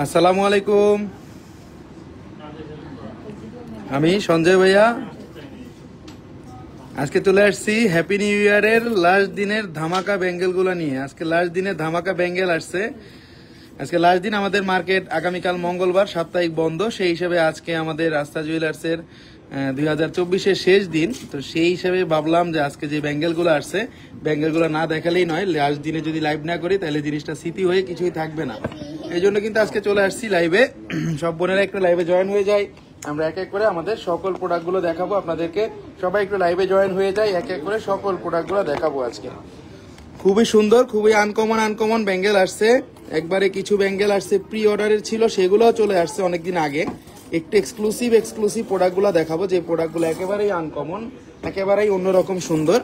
আসসালামু আলাইকুম, আমি সঞ্জয় ভাইয়া। আজকে চলে আসছি হ্যাপি নিউ ইয়ারের লাস্ট দিনের ধামাকা ব্যাঙ্গেল গুলা নিয়ে। আজকে লাস্ট দিনের ধামাকা ব্যাঙ্গেল আসছে। আজকে লাস্ট দিন আমাদের মার্কেট, আগামীকাল মঙ্গলবার সাপ্তাহিক বন্ধ। সেই হিসেবে আজকে আমাদের রাস্তা জুয়েলার্সের 2024-এর শেষ দিন। তো সেই হিসেবে ভাবলাম যে আজকে যে ব্যাঙ্গেলগুলো আসছে, ব্যাঙ্গেলগুলো না দেখালেই নয়। লাস্ট দিনে যদি লাইভ না করি তাহলে জিনিসটা স্মৃতি হয়ে কিছুই থাকবে না। এই জন্য কিন্তু আজকে চলে আসছি লাইভে। সব বোনেরা একটু লাইভে জয়েন হয়ে যায়, আমরা এক এক করে আমাদের সকল প্রোডাক্টগুলো দেখাবো আপনাদেরকে। সবাই একটু লাইভে জয়েন হয়ে যায়, এক এক করে সকল প্রোডাক্টগুলো দেখাবো আজকে। খুবই সুন্দর, খুবই আনকমন ব্যাঙ্গেল আসছে। একবারে কিছু ব্যাঙ্গেল আসছে প্রি অর্ডারের ছিল, সেগুলোও চলে আসছে অনেকদিন আগে। একটু এক্সক্লুসিভ দেখাবো, যে প্রোডাক্টগুলো একেবারেই আনকমন, একেবারেই অন্যরকম সুন্দর।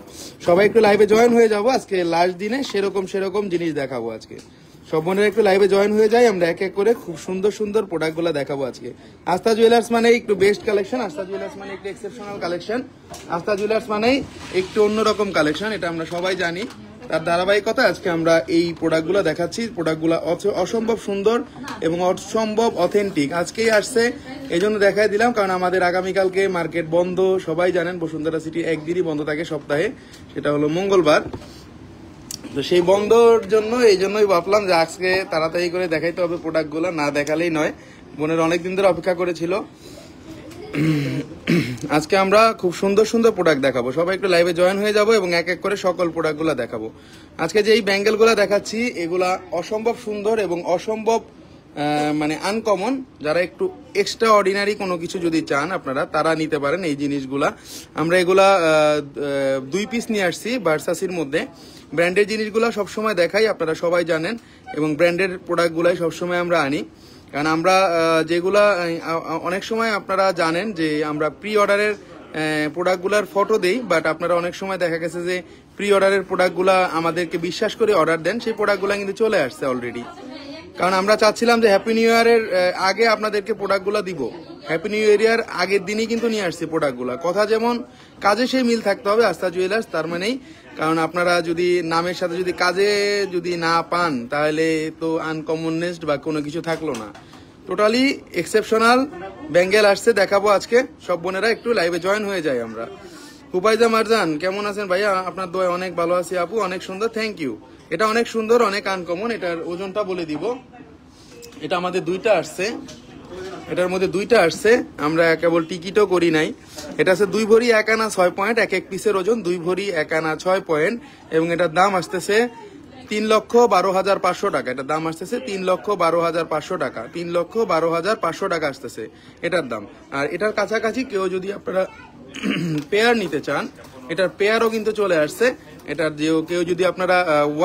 সবাই একটু লাইভে জয়েন হয়ে যাবো। আজকে লাস্ট দিনে সেরকম জিনিস দেখাবো আজকে। সব বোনেরা একটু লাইভে জয়েন হয়ে যায়, আমরা এক এক করে খুব সুন্দর প্রোডাক্টগুলো দেখাবো আজকে। আস্থা জুয়েলার্স মানে একটু বেস্ট কালেকশন, আস্থা জুয়েলার্স মানে একটু এক্সেপশনাল কালেকশন, আস্থা জুয়েলার্স মানে একটু অন্যরকম কালেকশন, এটা আমরা সবাই জানি। তার ধারাবাহিকতা আজকে আমরা এই প্রোডাক্টগুলো দেখাচ্ছি। প্রোডাক্টগুলো অসম্ভব সুন্দর এবং অসম্ভব অথেন্টিক। আজকেই আসছে, এই জন্য দেখাই দিলাম, কারণ আমাদের আগামীকালকে মার্কেট বন্ধ। সবাই জানেন বসুন্ধরা সিটি একদিনই বন্ধ থাকে সপ্তাহে, সেটা হলো মঙ্গলবার। তো সেই বন্ধর জন্য এই জন্যই ভাবলাম যে আজকে তাড়াতাড়ি করে দেখাইতে হবে প্রোডাক্টগুলো, না দেখালেই নয়। বোনের অনেকদিন ধরে অপেক্ষা করেছিল। আজকে আমরা খুব সুন্দর প্রোডাক্ট দেখাবো। সবাই একটু লাইভে জয়েন হয়ে যাবো এবং এক এক করে সকল প্রোডাক্টগুলো দেখাবো। আজকে যে এই ব্যাঙ্গেলগুলো দেখাচ্ছি, এগুলা অসম্ভব সুন্দর এবং অসম্ভব মানে আনকমন। যারা একটু এক্সট্রা অর্ডিনারি কোনো কিছু যদি চান আপনারা, তারা নিতে পারেন এই জিনিসগুলা। আমরা এগুলা 2 পিস নিয়ে আসছি ভার্সাসির মধ্যে। ব্র্যান্ডের জিনিসগুলো সবসময় দেখাই, আপনারা সবাই জানেন, এবং ব্র্যান্ডের প্রোডাক্টগুলাই সবসময় আমরা আনি। কারণ আমরা যেগুলা অনেক সময় আপনারা জানেন যে আমরা প্রি অর্ডারের প্রোডাক্টগুলার ফটো দেই, বাট আপনারা অনেক সময় দেখা গেছে যে প্রি অর্ডারের প্রোডাক্টগুলা আমাদেরকে বিশ্বাস করে অর্ডার দেন, সেই প্রোডাক্টগুলা কিন্তু চলে আসছে অলরেডি। কারণ আমরা চাচ্ছিলাম যে হ্যাপি নিউ ইয়ারের আগে আপনাদেরকে প্রোডাক্টগুলো দিব। হ্যাপি নিউ ইয়ার আগের দিনই কিন্তু নিয়ে আসছি প্রোডাক্টগুলো। কথা যেমন কাজে সেই মিল থাকতে হবে আস্থা জুয়েলার্স, তার মানেই। কারণ আপনারা যদি নামের সাথে যদি কাজে যদি না পান, তাহলে তো আনকমননেস বা কোনো কিছু থাকলো না। টোটালি এক্সেপশনাল ব্যাঙ্গেল আসছে, দেখাবো আজকে। সব বোনেরা একটু লাইভে জয়েন হয়ে যায় আমরা। হুবাইজা মারজান কেমন আছেন ভাইয়া? আপনার দোয়া অনেক ভালো আছি আপু, অনেক সুন্দর, থ্যাংক ইউ। এটা অনেক সুন্দর, অনেক আনকমন। এটার ওজনটা বলে দিব। এটা আমাদের 2টা আসছে, এটার মধ্যে 2টা আসছে। আমরা কেবল টিকিটও করি নাই। এটা আছে 2 ভরি 1 আনা 6 পয়েন্ট, এক এক পিসের ওজন 2 ভরি 1 আনা 6 পয়েন্ট, এবং এটার দাম আসতেছে 3,12,500 টাকা। এটার দাম আসতেছে 3,12,500 টাকা, 3,12,500 টাকা আসতেছে এটার দাম। আর এটার কাছাকাছি কেউ যদি আপনারা পেয়ার নিতে চান, এটার পেয়ারও কিন্তু চলে আসছে। এটার যে কেউ যদি আপনারা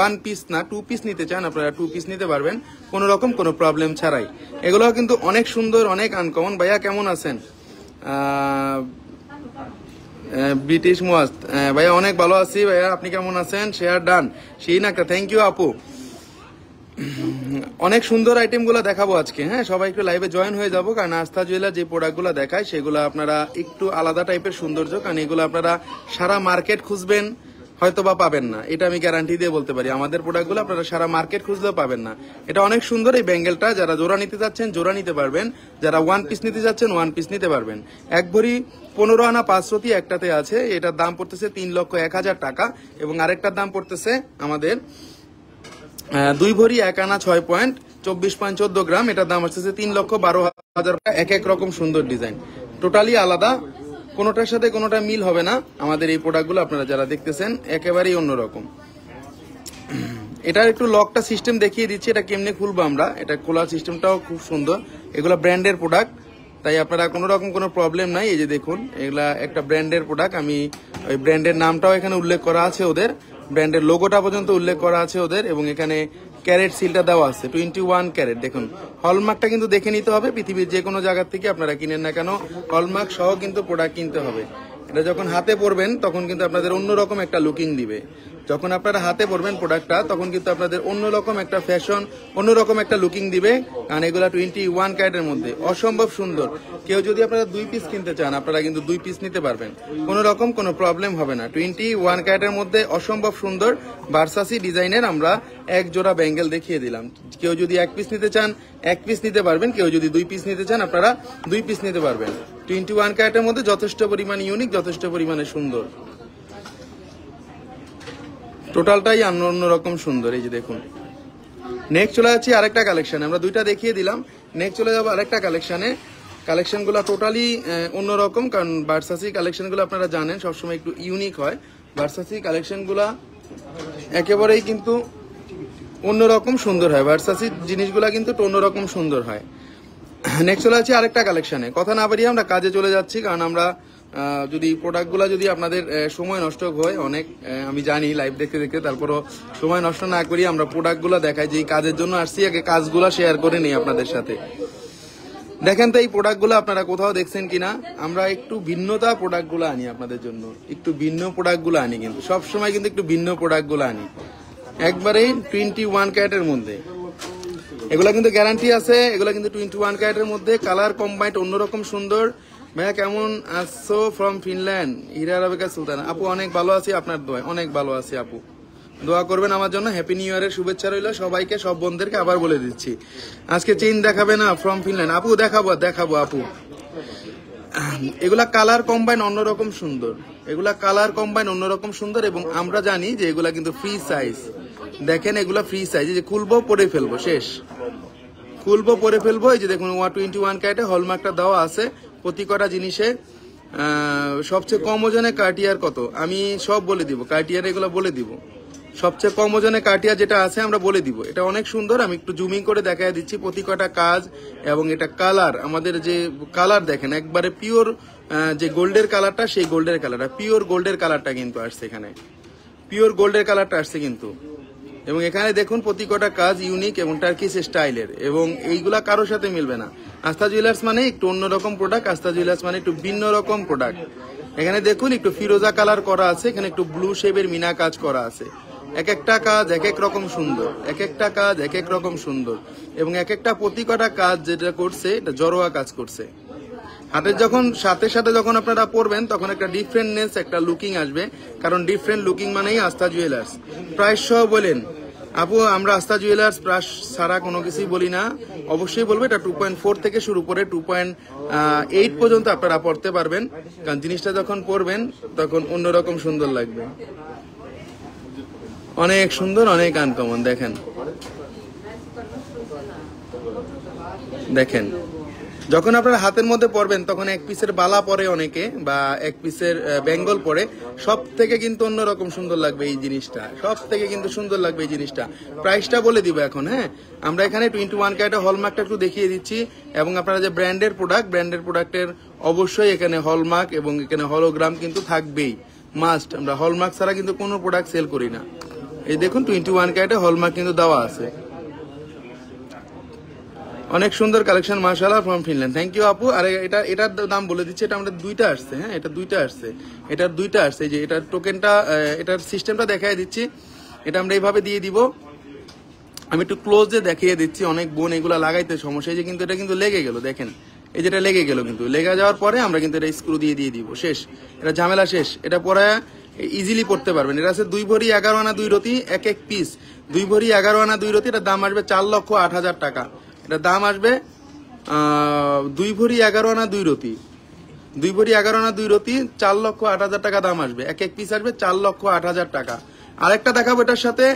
1 পিস না 2 পিস নিতে চান, আপনারা 2 পিস নিতে পারবেন কোনো রকম কোনো প্রবলেম ছাড়াই। এগুলো কিন্তু অনেক সুন্দর, অনেক আনকমন। ভাইয়া কেমন আছেন? ব্রিটিশ মোয়াজ ভাইয়া অনেক ভালো আছি ভাইয়া, আপনি কেমন আছেন? শেয়ার ডান, সেই না, থ্যাংক ইউ আপু। অনেক সুন্দর আইটেমগুলো দেখাবো আজকে। হ্যাঁ, সবাই একটু লাইভে জয়েন হয়ে যাবো। কারণ আস্থা জুয়েলার যে প্রোডাক্টগুলো দেখায় সেগুলো আপনারা একটু আলাদা টাইপের সৌন্দর্য, কারণ এগুলো আপনারা সারা মার্কেট খুঁজবেন হয়তো বা পাবেন না, এটা আমি গ্যারান্টি দিয়ে বলতে পারি। আমাদের প্রোডাক্টগুলো আপনারা সারা মার্কেট খুঁজলেও পাবেন না। এটা অনেক সুন্দর এই ব্যাঙ্গেলটা। যারা জোড়া নিতে যাচ্ছেন জোড়া নিতে পারবেন, যারা 1 পিস নিতে যাচ্ছেন 1 পিস নিতে পারবেন। 1 ভরি 15 আনা 5 রতি একটাতে আছে। এটার দাম পড়তেছে 3,01,000 টাকা, এবং আরেকটার দাম পড়তেছে আমাদের 2 ভরি 1 আনা 6 পয়েন্ট 24.14 গ্রাম। এটার দাম আসতেছে 3,12,000 টাকা। এক এক রকম সুন্দর ডিজাইন, টোটালি আলাদা, কোনোটার সাথে কোনোটা মিল হবে না। আমাদের এই প্রোডাক্টগুলো আপনারা যারা দেখতেছেন একেবারেই অন্যরকম। এটার একটু লকটা সিস্টেম দেখিয়ে দিচ্ছি, এটা কেমনে খুলবো আমরা। এটা খোলার সিস্টেমটাও খুব সুন্দর। এগুলো ব্র্যান্ডের প্রোডাক্ট, তাই আপনারা কোনো রকম কোনো প্রবলেম নাই। এই যে দেখুন, এগুলা একটা ব্র্যান্ডের প্রোডাক্ট। আমি ওই ব্র্যান্ডের নামটাও এখানে উল্লেখ করা আছে, ওদের ব্র্যান্ডের লোগোটা পর্যন্ত উল্লেখ করা আছে ওদের, এবং এখানে ক্যারেট সিলটা দেওয়া আছে 21 ক্যারেট। দেখুন, হলমার্কটা কিন্তু দেখে নিতে হবে। পৃথিবীর যে কোনো জায়গা থেকে আপনারা কিনেন না কেন, হলমার্ক সহ কিন্তু প্রোডাক্ট কিনতে হবে। এটা যখন হাতে পরবেন তখন কিন্তু আপনাদের অন্যরকম একটা লুকিং দিবে। যখন আপনারা হাতে পরবেন প্রোডাক্টটা তখন কিন্তু আপনাদের অন্যরকম একটা ফ্যাশন, অন্যরকম একটা লুকিং দিবে। কারণ এগুলা 21 ক্যারেটের মধ্যে অসম্ভব সুন্দর। কেউ যদি আপনারা 2 পিস কিনতে চান আপনারা কিন্তু 2 পিস নিতে পারবেন, কোনো রকম কোনো প্রবলেম হবে না। 21 ক্যারেটের মধ্যে অসম্ভব সুন্দর ভার্সাসি ডিজাইনের আমরা এক জোড়া ব্যাঙ্গেল দেখিয়ে দিলাম। কেউ যদি 1 পিস নিতে চান 1 পিস নিতে পারবেন, কেউ যদি 2 পিস নিতে চান আপনারা 2 পিস নিতে পারবেন। 21 ক্যারেটের মধ্যে যথেষ্ট পরিমাণে ইউনিক, যথেষ্ট পরিমাণে সুন্দর, টোটালটাই অন্যরকম সুন্দর। এই যে দেখুন, নেক্সট চলে যাচ্ছি আরেকটা কালেকশন। আমরা 2টা দেখিয়ে দিলাম, নেক্সট চলে যাবো আরেকটা কালেকশনে। কালেকশনগুলো টোটালি অন্যরকম, কারণ ভার্সাসি কালেকশনগুলো আপনারা জানেন সবসময় একটু ইউনিক হয়। ভার্সাসি কালেকশনগুলো একেবারেই কিন্তু অন্যরকম সুন্দর হয়, ভার্সাসি জিনিসগুলো কিন্তু অন্যরকম সুন্দর হয়। নেক্সট চলে যাচ্ছি আরেকটা কালেকশনে। কথা না বাড়িয়ে আমরা কাজে চলে যাচ্ছি, কারণ আমরা যদি প্রোডাক্টগুলো যদি আপনাদের সময় নষ্ট হয় অনেক, আমি জানি লাইভ দেখতে দেখতে, তারপরও সময় নষ্ট না করি আমরা প্রোডাক্টগুলো দেখাই, যে কাজের জন্য আসছি আগে কাজগুলো শেয়ার করে নিই আপনাদের সাথে। দেখেন তো এই প্রোডাক্টগুলো আপনারা কোথাও দেখছেন কিনা, আমরা একটু ভিন্নতা প্রোডাক্টগুলো আনি আপনাদের জন্য, একটু ভিন্ন প্রোডাক্টগুলো আনি, কিন্তু সবসময় কিন্তু একটু ভিন্ন প্রোডাক্টগুলো আনি একবারেই 21 ক্যারেটের মধ্যে। এগুলা কিন্তু গ্যারান্টি আছে, এগুলা কিন্তু 21 ক্যারেটের মধ্যে, কালার কম্বাইন্ড অন্যরকম সুন্দর। ভাইয়া কেমন আসছো ফ্রম ফিনল্যান্ড? হীরা রাবেকা সুলতানা আপু অনেক ভালো আছি, আপনার দোয়ায় অনেক ভালো আছি আপু, দোয়া করবেন আমার জন্য। হ্যাপি নিউ ইয়ারের শুভেচ্ছা রইল সবাইকে, সব বোনদেরকে আবার বলে দিচ্ছি। আজকে চেইন দেখাবে না ফ্রম ফিনল্যান্ড? আপু দেখাবো আপু। এগুলা কালার কম্বাইন অন্যরকম সুন্দর, এগুলা কালার কম্বাইন অন্যরকম সুন্দর, এবং আমরা জানি যে এগুলা কিন্তু ফ্রি সাইজ। দেখেন এগুলা ফ্রি সাইজ, যে খুলবো পরে ফেলবো, শেষ খুলবো পরে ফেলবো। এই যে দেখুন 21 ক্যারেটে হলমার্কটা দেওয়া আছে প্রতি কটা জিনিসে। সবচেয়ে কম ওজনে কার্টিয়ার কত আমি সব বলে দিব, কার্টিয়ার এগুলো বলে দিব। সবচেয়ে কম ওজনে কার্টিয়ার যেটা আছে আমরা বলে দিব। এটা অনেক সুন্দর, আমি একটু জুমিং করে দেখাই দিচ্ছি প্রতি কটা কাজ। এবং এটা কালার, আমাদের যে কালার দেখেন একবারে পিওর, যে গোল্ডের কালারটা সেই গোল্ডের কালারটা, পিওর গোল্ডের কালারটা কিন্তু আসছে এখানে, পিওর গোল্ডের কালারটা আসছে কিন্তু। এবং এখানে দেখুন প্রতি কটা কাজ ইউনিক এবং টার্কিশ স্টাইলের, এবং এইগুলা কারোর সাথে মিলবে না। আস্থা জুয়েলার্স মানে একটু অন্যরকম প্রোডাক্ট, আস্থা জুয়েলার্স মানে একটু ভিন্ন রকম প্রোডাক্ট। এখানে দেখুন একটু ফিরোজা কালার করা আছে, এখানে একটু ব্লু শেপের মিনা কাজ করা আছে। এক একটা কাজ এক এক রকম সুন্দর, এক একটা কাজ এক এক রকম সুন্দর, এবং এক একটা প্রতি কটা কাজ যেটা করছে এটা জড়োয়া কাজ করছে। হাতের যখন সাথে সাথে যখন আপনারা পরবেন তখন একটা ডিফারেন্টনেস, একটা লুকিং আসবে, কারণ ডিফারেন্ট লুকিং মানেই আস্থা জুয়েলার্স। প্রাইস সহ বলেন আপু, আমরা আস্থা জুয়েলার্স প্রাইস ছাড়া কোনো কিছুই বলি না, অবশ্যই বলবো। এটা 2.4 থেকে শুরু করে 2.8 পর্যন্ত আপনারা পড়তে পারবেন, কারণ জিনিসটা যখন পরবেন তখন অন্যরকম সুন্দর লাগবে, অনেক সুন্দর, অনেক আনকমন। দেখেন দেখেন যখন আপনারা হাতের মধ্যে পরবেন তখন 1 পিসের বালা পরে অনেকে, বা 1 পিসের বেঙ্গল পরে, সব থেকে কিন্তু অন্যরকম সুন্দর লাগবে এই জিনিসটা, সব থেকে কিন্তু সুন্দর লাগবে এই জিনিসটা। প্রাইসটা বলে দিব এখন। হ্যাঁ, আমরা এখানে 21 ক্যারেটের হলমার্কটা একটু দেখিয়ে দিচ্ছি, এবং আপনারা যে ব্র্যান্ডের প্রোডাক্ট, ব্র্যান্ডের প্রোডাক্টের অবশ্যই এখানে হলমার্ক এবং এখানে হলোগ্রাম কিন্তু থাকবেই, মাস্ট। আমরা হলমার্ক ছাড়া কিন্তু কোনো প্রোডাক্ট সেল করি না। এই দেখুন 21 ক্যারেটের হলমার্ক কিন্তু দেওয়া আছে, অনেক সুন্দর কালেকশন মাশাআল্লাহ ফ্রম ফিনল্যান্ড। থ্যাংক ইউ আপু। আর এটার দাম বলে দিচ্ছি, এটা আমাদের 2টা আসছে। হ্যাঁ, এটা 2টা আসছে, এটার 2টা আসছে। এই যে এটার টোকেনটা, এটার সিস্টেমটা দেখাই দিচ্ছি। এটা আমরা এইভাবে দিয়ে দিব, আমি একটু ক্লোজে দেখিয়ে দিচ্ছি। অনেক বোন এগুলা লাগাইতে সমস্যা, এই যে কিন্তু এটা কিন্তু লেগে গেল, দেখেন এই যেটা লেগে গেল, কিন্তু লেগে যাওয়ার পরে আমরা কিন্তু এটা স্ক্রু দিয়ে দিব, শেষ, এটা ঝামেলা শেষ। এটা পরে ইজিলি পড়তে পারবেন। এটা আছে 2 ভরি 11 আনা 2 রতি, এক এক পিস 2 ভরি 11 আনা 2 রতি। এটার দাম আসবে 4,08,000 টাকা। এটার দাম আসবে 2 ভরি 11 আনা 2 রতি, 2 ভরি 11 আনা 2 রতি, 4,08,000 টাকা দাম আসবে। এক এক পিস আসবে 4,08,000 টাকা। আরেকটা দেখাবো, এটার সাথে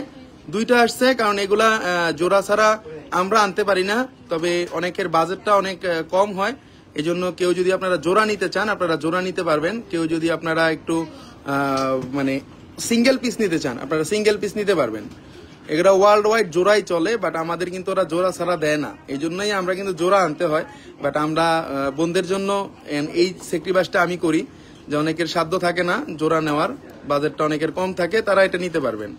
2টা আসছে, কারণ এগুলা জোড়া ছাড়া আমরা আনতে পারি না, তবে অনেকের বাজেটটা অনেক কম হয়। এই জন্য কেউ যদি আপনারা জোড়া নিতে চান আপনারা জোড়া নিতে পারবেন। কেউ যদি আপনারা একটু মানে সিঙ্গেল পিস নিতে চান আপনারা সিঙ্গেল পিস নিতে পারবেন। এগুলা ওয়ার্ল্ড ওয়াইড জোড়াই চলে, বাট আমাদের কিন্তু ওরা জোড়া ছাড়া দেয় না, এই জন্যই আমরা কিন্তু জোড়া আনতে হয়। বাট আমরা বোনদের জন্য এই স্যাক্রিফাইসটা আমি করি, যে অনেকের সাধ্য থাকে না জোড়া নেওয়ার, বাজেটটা অনেকের কম থাকে, তারা এটা নিতে পারবেন।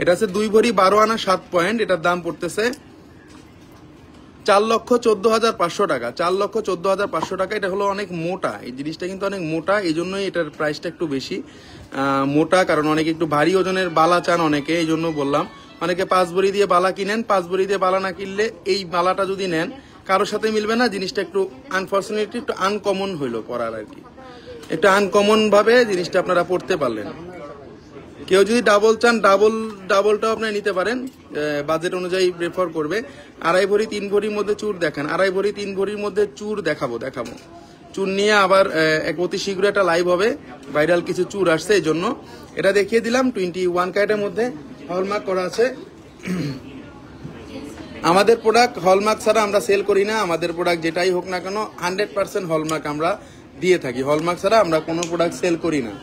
এটা আছে 2 ভরি 12 আনা 7 পয়েন্ট, এটার দাম পড়তেছে 4,14,500 টাকা, 4,14,500 টাকা। এটা হলো অনেক মোটা, এই জিনিসটা কিন্তু অনেক মোটা, এই জন্যই এটার প্রাইসটা একটু বেশি মোটা, কারণ অনেকে একটু ভারী ওজনের বালা চান অনেকে, এই জন্য বললাম। অনেকে 5 ভরি দিয়ে বালা কিনেন, 5 ভরি দিয়ে বালা না কিনলে এই বালাটা যদি নেন কারোর সাথে মিলবে না, জিনিসটা একটু আনফর্চুনেটলি একটু আনকমন হইলো পরার আর কি, একটু আনকমন ভাবে জিনিসটা আপনারা পড়তে পারলেন। কেউ যদি ডাবল চান ডাবলটাও আপনি নিতে পারেন, বাজেট অনুযায়ী প্রেফার করবে। 2.5 ভরি 3 ভরির মধ্যে চুর দেখান, 2.5 ভরি 3 ভরির মধ্যে চুর দেখাবো। চুর নিয়ে আবার অতি শীঘ্র একটা লাইভ হবে, ভাইরাল কিছু চুর আসছে, এই জন্য এটা দেখিয়ে দিলাম। 21 ক্যারেটের মধ্যে হলমার্ক করা আছে। আমাদের প্রোডাক্ট হলমার্ক ছাড়া আমরা সেল করি না, আমাদের প্রোডাক্ট যেটাই হোক না কেন 100% হলমার্ক আমরা দিয়ে থাকি, হলমার্ক ছাড়া আমরা কোনো প্রোডাক্ট সেল করি না।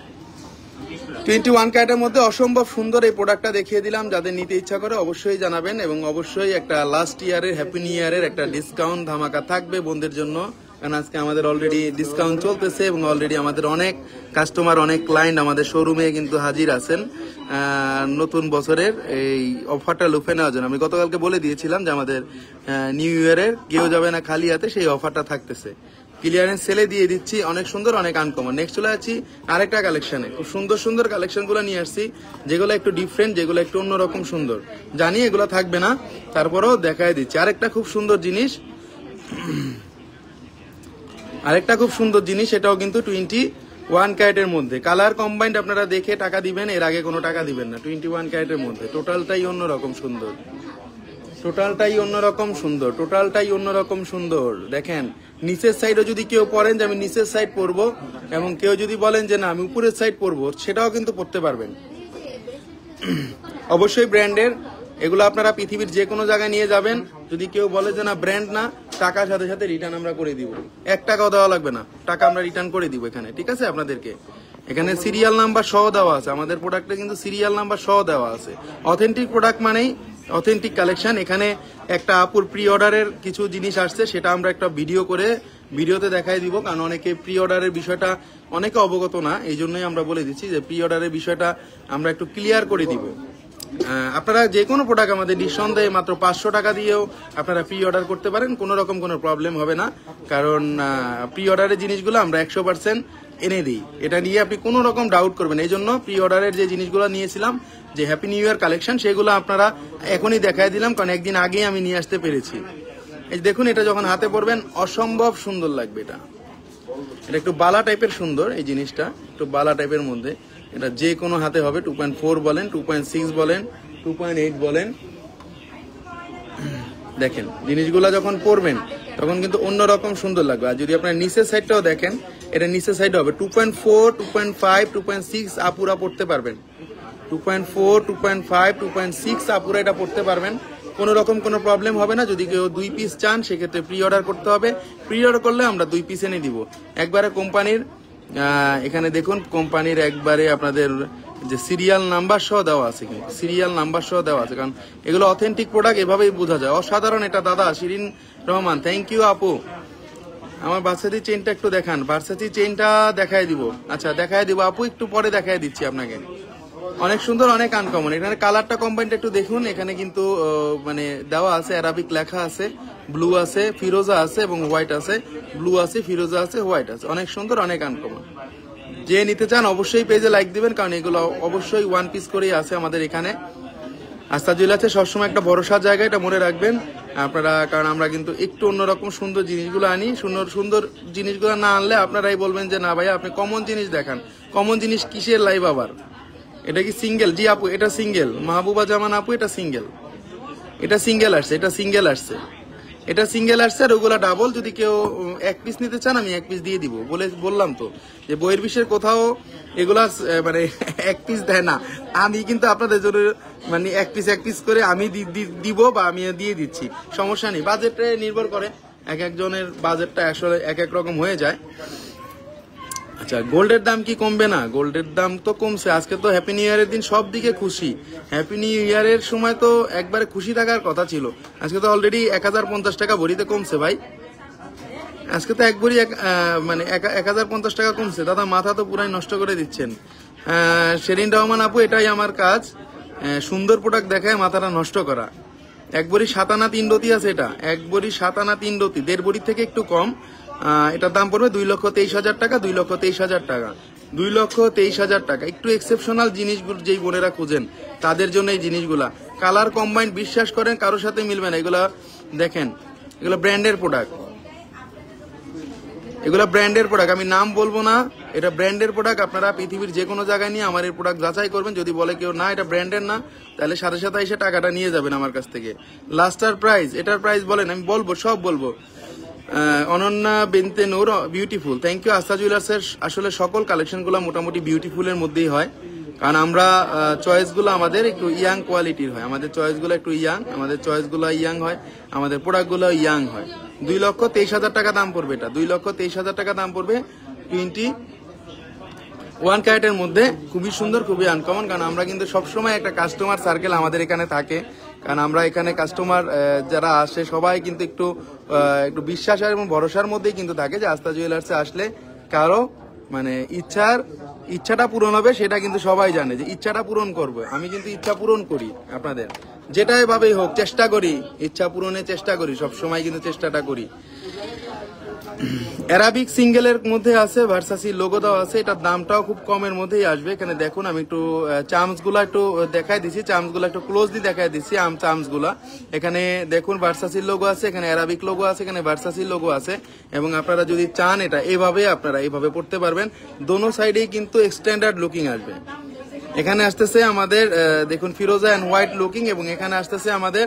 21 ক্যারেটের মধ্যে অসম্ভব সুন্দর এই প্রোডাক্টটা দেখিয়ে দিলাম, যাদের নিতে ইচ্ছা করে অবশ্যই জানাবেন, এবং অবশ্যই একটা লাস্ট ইয়ারের হ্যাপি নিউ ইয়ারের একটা ডিসকাউন্ট ধামাকা থাকবে বোনদের জন্য, কারণ আজকে আমাদের অলরেডি ডিসকাউন্ট চলতেছে এবং অলরেডি আমাদের অনেক কাস্টমার, অনেক ক্লায়েন্ট আমাদের শোরুমে কিন্তু হাজির আছেন নতুন বছরের এই অফারটা লুফে নেওয়ার জন্য। আমি গতকালকে বলে দিয়েছিলাম যে আমাদের নিউ ইয়ারের কেউ যাবে না খালি হাতে, সেই অফারটা থাকতেছে। ক্লিয়ারেন্স সেলে দিয়ে দিচ্ছি, অনেক সুন্দর, অনেক আনকমন। নেক্সট চলে যাচ্ছি আরেকটা কালেকশনে, খুব সুন্দর সুন্দর কালেকশন গুলো নিয়ে আসছি, যেগুলো একটু ডিফারেন্ট, যেগুলো একটু অন্যরকম সুন্দর। জানি এগুলো থাকবে না, তারপরেও দেখাই দিচ্ছি। আরেকটা খুব সুন্দর জিনিস, এটাও কিন্তু 21 ক্যারেটের মধ্যে কালার কম্বাইন্ড, আপনারা দেখে টাকা দিবেন, এর আগে কোনো টাকা দিবেন না। 21 ক্যারেটের মধ্যে টোটালটাই অন্যরকম সুন্দর, দেখেন নিচের সাইডও যদি কেউ পরেন যে আমি নিচের সাইড পরবো, এবং কেউ যদি বলেন যে না আমি উপরের সাইড পরবো, সেটাও কিন্তু পরতে পারবেন। অবশ্যই ব্র্যান্ডের, এগুলো আপনারা পৃথিবীর যে কোনো জায়গায় নিয়ে যাবেন, যদি কেউ বলে যে না ব্র্যান্ড না, টাকার সাথে সাথে রিটার্ন আমরা করে দিব, 1 টাকাও দেওয়া লাগবে না, টাকা আমরা রিটার্ন করে দিব এখানে, ঠিক আছে? আপনাদেরকে এখানে সিরিয়াল নাম্বার সহ দেওয়া আছে, আমাদের প্রোডাক্টে কিন্তু সিরিয়াল নাম্বার সহ দেওয়া আছে। অথেন্টিক প্রোডাক্ট মানেই অথেন্টিক কালেকশন। এখানে একটা আপুর প্রি অর্ডারের কিছু জিনিস আসছে, সেটা আমরা একটা ভিডিওতে দেখাই দিব, কারণ অনেকে প্রি অর্ডারের বিষয়টা অনেকে অবগত না, এই জন্যই আমরা বলে দিচ্ছি যে প্রি অর্ডারের বিষয়টা আমরা একটু ক্লিয়ার করে দিব। আপনারা যে কোনো প্রোডাক্ট আমাদের নিঃসন্দেহে মাত্র 500 টাকা দিয়েও আপনারা প্রি অর্ডার করতে পারেন, কোনো রকম কোনো প্রবলেম হবে না, কারণ প্রি অর্ডারের জিনিসগুলো আমরা 100% এনে দিই, এটা নিয়ে আপনি কোনো রকম ডাউট করবেন। এই জন্য প্রি অর্ডারের যে জিনিসগুলো নিয়েছিলাম, যে হ্যাপি নিউ ইয়ার কালেকশন, সেগুলো আপনারা এখনই দেখাই দিলাম, কারণ একদিন আগেই আমি নিয়ে আসতে পেরেছি। এই দেখুন, এটা যখন হাতে পরবেন অসম্ভব সুন্দর লাগবে। এটা একটু বালা টাইপের সুন্দর, এই জিনিসটা একটু বালা টাইপের মধ্যে, এটা যে কোনো হাতে হবে, 2.4 বলেন, 2.6 বলেন, 2.8 বলেন। দেখেন জিনিসগুলা যখন পরবেন তখন কিন্তু অন্যরকম সুন্দর লাগবে। আর যদি আপনার নিচের সাইডটাও দেখেন, এটা নিচের সাইড হবে 2.4, 2.5, 2.6 আপুরা পড়তে পারবেন, 2.4, 2.5, 2.6 আপুরা এটা পড়তে পারবেন, কোনো রকম কোনো প্রবলেম হবে না। যদি কেউ 2 পিস চান, সেক্ষেত্রে প্রি অর্ডার করতে হবে, প্রি অর্ডার করলে আমরা 2 পিস এনে দিব একবারে। কোম্পানির এখানে দেখুন, কোম্পানির একবারে আপনাদের যে সিরিয়াল নাম্বার সহ দেওয়া আছে, কিন্তু সিরিয়াল নাম্বার সহ দেওয়া আছে, কারণ এগুলো অথেন্টিক প্রোডাক্ট, এভাবেই বোঝা যায়। অসাধারণ এটা দাদা শিরিন রহমান, থ্যাংক ইউ আপু। আমার ভার্সাচি চেইনটা একটু দেখান, ভার্সাচি চেইনটা দেখাই দিব। আচ্ছা দেখাই দিব আপু, একটু পরে দেখাই দিচ্ছি আপনাকে। অনেক সুন্দর, অনেক আনকমন। এখানে কালারটা কম্বাইন্ড একটু দেখুন, এখানে কিন্তু মানে দেওয়া আছে, অ্যারাবিক লেখা আছে, ব্লু আছে, ফিরোজা আছে এবং হোয়াইট আছে, ব্লু আছে, ফিরোজা আছে, হোয়াইট আছে, অনেক সুন্দর, অনেক আনকমন। যে নিতে চান অবশ্যই পেজে লাইক দিবেন, কারণ এগুলো অবশ্যই 1 পিস করেই আছে আমাদের এখানে। আস্থা জুয়েলার্সে সবসময় একটা ভরসার জায়গা, এটা মনে রাখবেন আপনারা, কারণ আমরা কিন্তু একটু অন্যরকম সুন্দর জিনিসগুলো আনি। সুন্দর জিনিসগুলো না আনলে আপনারাই বলবেন যে না ভাইয়া আপনি কমন জিনিস দেখান। কমন জিনিস কিসের লাইভ আবার? এটা কি সিঙ্গেল? জি আপু এটা সিঙ্গেল, মাহবুবা জামান আপু এটা সিঙ্গেল, এটা সিঙ্গেল আসছে, এটা সিঙ্গেল আসছে, এটা সিঙ্গেল আসছে, আর ওগুলা ডাবল। যদি কেউ 1 পিস নিতে চান আমি 1 পিস দিয়ে দিব। বললাম তো যে বইয়ের বিষয়ের কোথাও এগুলা মানে 1 পিস দেয় না, আমি কিন্তু আপনাদের জন্য মানে 1 পিস করে আমি দিব, বা আমি দিয়ে দিচ্ছি, সমস্যা নেই। বাজেটে নির্ভর করে, এক একজনের বাজেটটা আসলে এক এক রকম হয়ে যায়। আচ্ছা, গোল্ডের দাম কি কমবে না? গোল্ডের দাম তো কমছে। আজকে তো হ্যাপি নিউ ইয়ারের দিন, সব দিকে খুশি। হ্যাপি নিউ ইয়ারের সময় তো একবারে খুশি থাকার কথা ছিল। আজকে তো অলরেডি 1050 টাকা ভরিতে কমছে ভাই। আজকে তো এক ভরি মানে 1050 টাকা কমছে। দাদা মাথা তো পুরাই নষ্ট করে দিচ্ছেন। শেরিন রহমান আপু, এটাই আমার কাজ, সুন্দর প্রোডাক্ট দেখায় মাথাটা নষ্ট করা। এক বড়ি 7 আনা 3 রতি আছে, এটা এক বড়ি 7 আনা 3 রতি, 1.5 বড়ির থেকে একটু কম। এটার দাম পড়বে 2,23,000 টাকা, 2,23,000 টাকা, 2,23,000 টাকা। একটু এক্সেপশনাল জিনিসগুলো যেই বোনেরা খুঁজেন তাদের জন্য এই জিনিসগুলা, কালার কম্বাইন্ড, বিশ্বাস করেন কারোর সাথে মিলবে না। এগুলা দেখেন, এগুলো ব্র্যান্ডের প্রোডাক্ট, এগুলো ব্র্যান্ডের প্রোডাক্ট, আমি নাম বলবো না, এটা ব্র্যান্ডের প্রোডাক্ট। আপনারা পৃথিবীর যে কোনো জায়গায় নিয়ে আমার এই প্রোডাক্ট যাচাই করবেন, যদি বলে কেউ না এটা ব্র্যান্ডের না, তাহলে সাথে সাথে এসে টাকাটা নিয়ে যাবেন আমার কাছ থেকে। লাস্টার প্রাইস, এটার প্রাইস বলেন, আমি বলবো, সব বলবো। অনন্যা বিনতে নূর, বিউটিফুল, থ্যাংক ইউ। আস্থা জুয়েলার্সের আসলে সকল কালেকশনগুলো মোটামুটি বিউটিফুলের মধ্যেই হয়, কারণ আমরা চয়েসগুলো আমাদের একটু ইয়াং কোয়ালিটির হয়, আমাদের চয়েসগুলো একটু ইয়াং, আমাদের চয়েসগুলো ইয়াং হয়, আমাদের প্রোডাক্টগুলো ইয়াং হয়। 2,23,000 টাকা দাম পড়বে এটা, 2,23,000 টাকা দাম পড়বে। 21 ক্যারেটের মধ্যে, খুবই সুন্দর, খুবই আনকমন। কারণ আমরা কিন্তু সবসময় একটা কাস্টমার সার্কেল আমাদের এখানে থাকে, কারণ আমরা এখানে কাস্টমার যারা আসে সবাই কিন্তু একটু বিশ্বাস এবং ভরসার মধ্যেই কিন্তু থাকে, যে আস্থা জুয়েলার্সে আসলে কারো মানে ইচ্ছাটা পূরণ হবে, সেটা কিন্তু সবাই জানে যে ইচ্ছাটা পূরণ করবে। আমি কিন্তু ইচ্ছা পূরণ করি আপনাদের, যেটা এভাবেই হোক চেষ্টা করি, ইচ্ছা পূরণের চেষ্টা করি, সবসময় কিন্তু চেষ্টাটা করি। অ্যারাবিক সিঙ্গেলের মধ্যে আছে, ভার্সাসি লোগো দেওয়া আছে, এটার দামটাও খুব কমের মধ্যেই আসবে। এখানে দেখুন, আমি একটু চার্মসগুলো একটু দেখাই দিচ্ছি, চার্মসগুলো একটু ক্লোজলি দেখাই দিচ্ছি, চার্মসগুলা এখানে দেখুন, ভার্সাসির লোগো আছে, এখানে অ্যারাবিক লোগো আছে, এখানে ভার্সাসির লোগো আছে। এবং আপনারা যদি চান এটা এভাবে আপনারা এইভাবে পড়তে পারবেন, দোনো সাইডেই কিন্তু স্ট্যান্ডার্ড লুকিং আসবে। এখানে আসতেছে আমাদের দেখুন ফিরোজা এন্ড হোয়াইট লুকিং, এবং এখানে আসতেছে আমাদের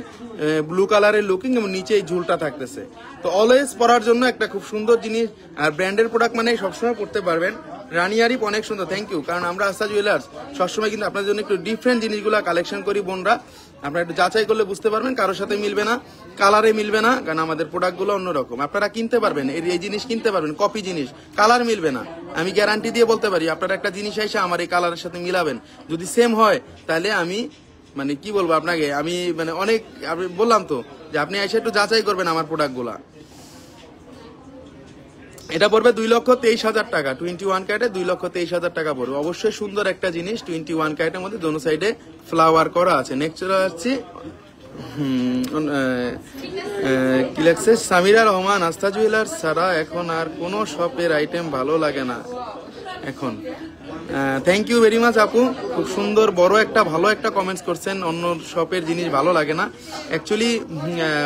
ব্লু কালারের লুকিং, এবং নিচে এই ঝুলটা থাকতেছে। তো অলওয়েজ পরার জন্য একটা খুব সুন্দর জিনিস, আর ব্র্যান্ডের প্রোডাক্ট মানে সবসময় পড়তে পারবেন। রানী আরিফ অনেক সুন্দর, থ্যাংক ইউ। কারণ আমরা আস্থা জুয়েলার্স সবসময় কিন্তু আপনাদের জন্য একটু ডিফারেন্ট জিনিসগুলো কালেকশন করি বোনরা, আপনারা একটু যাচাই করলে বুঝতে পারবেন, কারোর সাথে মিলবে না, কালারে মিলবে না, কারণ আমাদের প্রোডাক্টগুলো অন্যরকম। আপনারা কিনতে পারবেন, এই জিনিস কিনতে পারবেন, কপি জিনিস, কালার মিলবে না, আমি গ্যারান্টি দিয়ে বলতে পারি। আপনারা একটা জিনিস এসে আমার এই কালারের সাথে মিলাবেন, যদি সেম হয় তাহলে আমি মানে কি বলবো আপনাকে, আমি মানে অনেক বললাম তো যে আপনি এসে একটু যাচাই করবেন আমার প্রোডাক্টগুলা। এটা পড়বে 2,23,000 টাকা, 21 ক্যারেটে 2,23,000 টাকা পড়বে। অবশ্যই সুন্দর একটা জিনিস, 21 ক্যারেটের মধ্যে দোনো সাইডে ফ্লাওয়ার করা আছে। নেক্সট চলে যাচ্ছি, কি লাগছে, সামিরা রহমান, আস্থা জুয়েলার্স ছাড়া এখন আর কোনো শপের আইটেম ভালো লাগে না এখন। থ্যাংক ইউ ভেরি মাচ আপু, খুব সুন্দর বড় একটা ভালো একটা কমেন্টস করছেন, অন্য শপের জিনিস ভালো লাগে না। অ্যাকচুয়ালি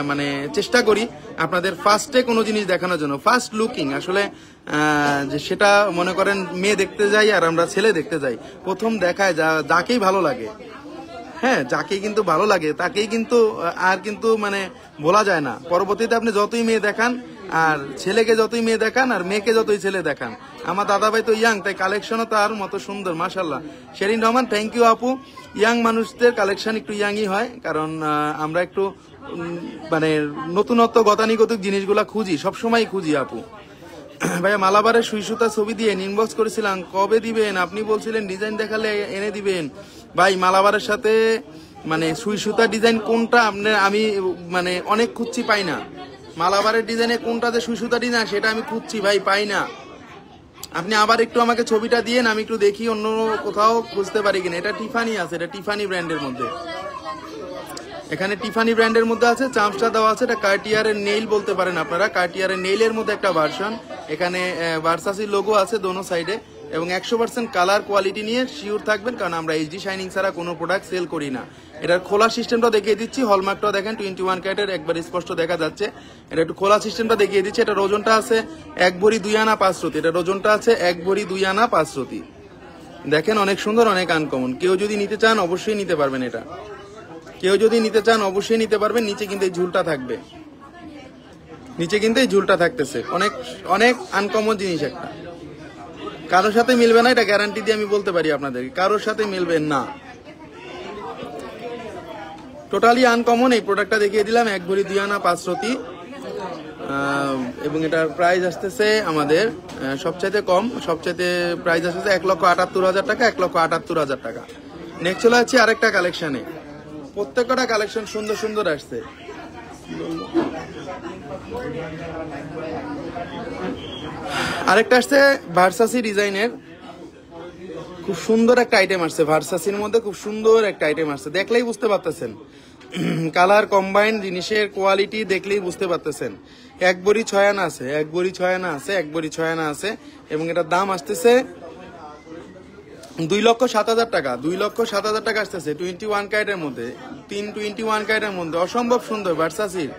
মানে চেষ্টা করি আপনাদের ফার্স্টে কোনো জিনিস দেখানোর জন্য, ফার্স্ট লুকিং আসলে যে সেটা মনে করেন মেয়ে দেখতে যাই আর আমরা ছেলে দেখতে যাই, প্রথম দেখায় যাকেই ভালো লাগে, হ্যাঁ যাকে কিন্তু ভালো লাগে তাকেই কিন্তু আর কিন্তু মানে বলা যায় না। পরবর্তীতে আপনি যতই মেয়ে দেখান, আর ছেলেকে যতই মেয়ে দেখান, আর মেয়েকে যতই ছেলে দেখান, আমার দাদা ভাই তো ইয়াং, তাই কালেকশনও তার মতো সুন্দর, মাশাল্লাহ। শেরিন রহমান, থ্যাংক ইউ আপু। ইয়াং মানুষদের কালেকশন একটু ইয়াংই হয়, কারণ আমরা একটু মানে নতুনত্ব গতানুগতিক জিনিসগুলা খুঁজি, সবসময় খুঁজি আপু। ভাইয়া মালাবারের সুই সুতা ছবি দিয়ে ইনবক্স করেছিলাম, কবে দিবেন? আপনি বলছিলেন ডিজাইন দেখালে এনে দিবেন। ভাই মালাবারের সাথে মানে সুই সুতা ডিজাইন কোনটা আমি মানে অনেক খুঁজছি, পাই না। মালাবারের ডিজাইনে কোনটাতে সুই সুতা ডিজাইন সেটা আমি খুঁজছি ভাই, পাই না। আপনি আবার একটু আমাকে ছবিটা দিয়েন, আমি একটু দেখি অন্য কোথাও খুঁজতে পারি কিনা। এটা টিফানি আছে, এটা টিফানি ব্র্যান্ডের মধ্যে, এখানে টিফানি ব্র্যান্ডের মধ্যে আছে, চামচটা দেওয়া আছে, এটা কার্টিয়ারের নেইল বলতে পারেন আপনারা, কার্টিয়ারের নেইলের মধ্যে একটা ভার্সন। এখানে ভার্সাসি লোগো আছে দোনো সাইডে, এবং 100% কালার কোয়ালিটি নিয়ে শিওর থাকবেন, কারণ আমরা এইচডি শাইনিং ছাড়া কোনো প্রোডাক্ট সেল করি না। এটার খোলা সিস্টেমটা দেখিয়ে দিচ্ছি, হলমার্কটা দেখেন 21 ক্যারেটের, একবার স্পষ্ট দেখা যাচ্ছে। এটা একটু খোলা সিস্টেমটা দেখিয়ে দিচ্ছি। এটা ওজনটা আছে 1 ভরি 2 আনা 5 রতি, এটা ওজনটা আছে 1 ভরি 2 আনা 5 রতি। দেখেন অনেক সুন্দর, অনেক আনকমন। কেউ যদি নিতে চান অবশ্যই নিতে পারবেন, এটা কেউ যদি নিতে চান অবশ্যই নিতে পারবেন। নিচে কিন্তু এই ঝুলটা থাকবে, নিচে কিন্তু এই ঝুলটা থাকতেছে, অনেক অনেক আনকমন জিনিস একটা, কারোর সাথে মিলবে না, এটা গ্যারান্টি দিয়ে আমি বলতে পারি আপনাদের, কারোর সাথে মিলবে না, টোটালি আনকমন। এই প্রোডাক্টটা দেখিয়ে দিলাম, 1 ভরি 2 আনা 5 রতি, এবং এটার প্রাইস আসতেছে আমাদের সবচাইতে কম, সবচাইতে প্রাইস আসতেছে 1,78,000 টাকা, 1,78,000 টাকা। নেক্সট চলে যাচ্ছে আরেকটা কালেকশনে, প্রত্যেকটা কালেকশন সুন্দর সুন্দর আসছে। আরেকটা আসছে ভার্সাসি ডিজাইনের, খুব সুন্দর একটা আইটেম আসছে, ভার্সাসির মধ্যে খুব সুন্দর একটা আইটেম আসছে, দেখলেই বুঝতে পারতেছেন। কালার কম্বাইন জিনিসের কোয়ালিটি দেখলেই বুঝতে পারতেছেন। এক বড়ি 6 আনা আছে, এক বড়ি 6 আনা আছে, এক বড়ি 6 আনা আছে এবং এটার দাম আসতেছে 2,07,000 টাকা। 2,07,000 টাকা আসতেছে 21 ক্যারেটের মধ্যে, 21 ক্যারেটের মধ্যে। অসম্ভব সুন্দর ভার্সাসির,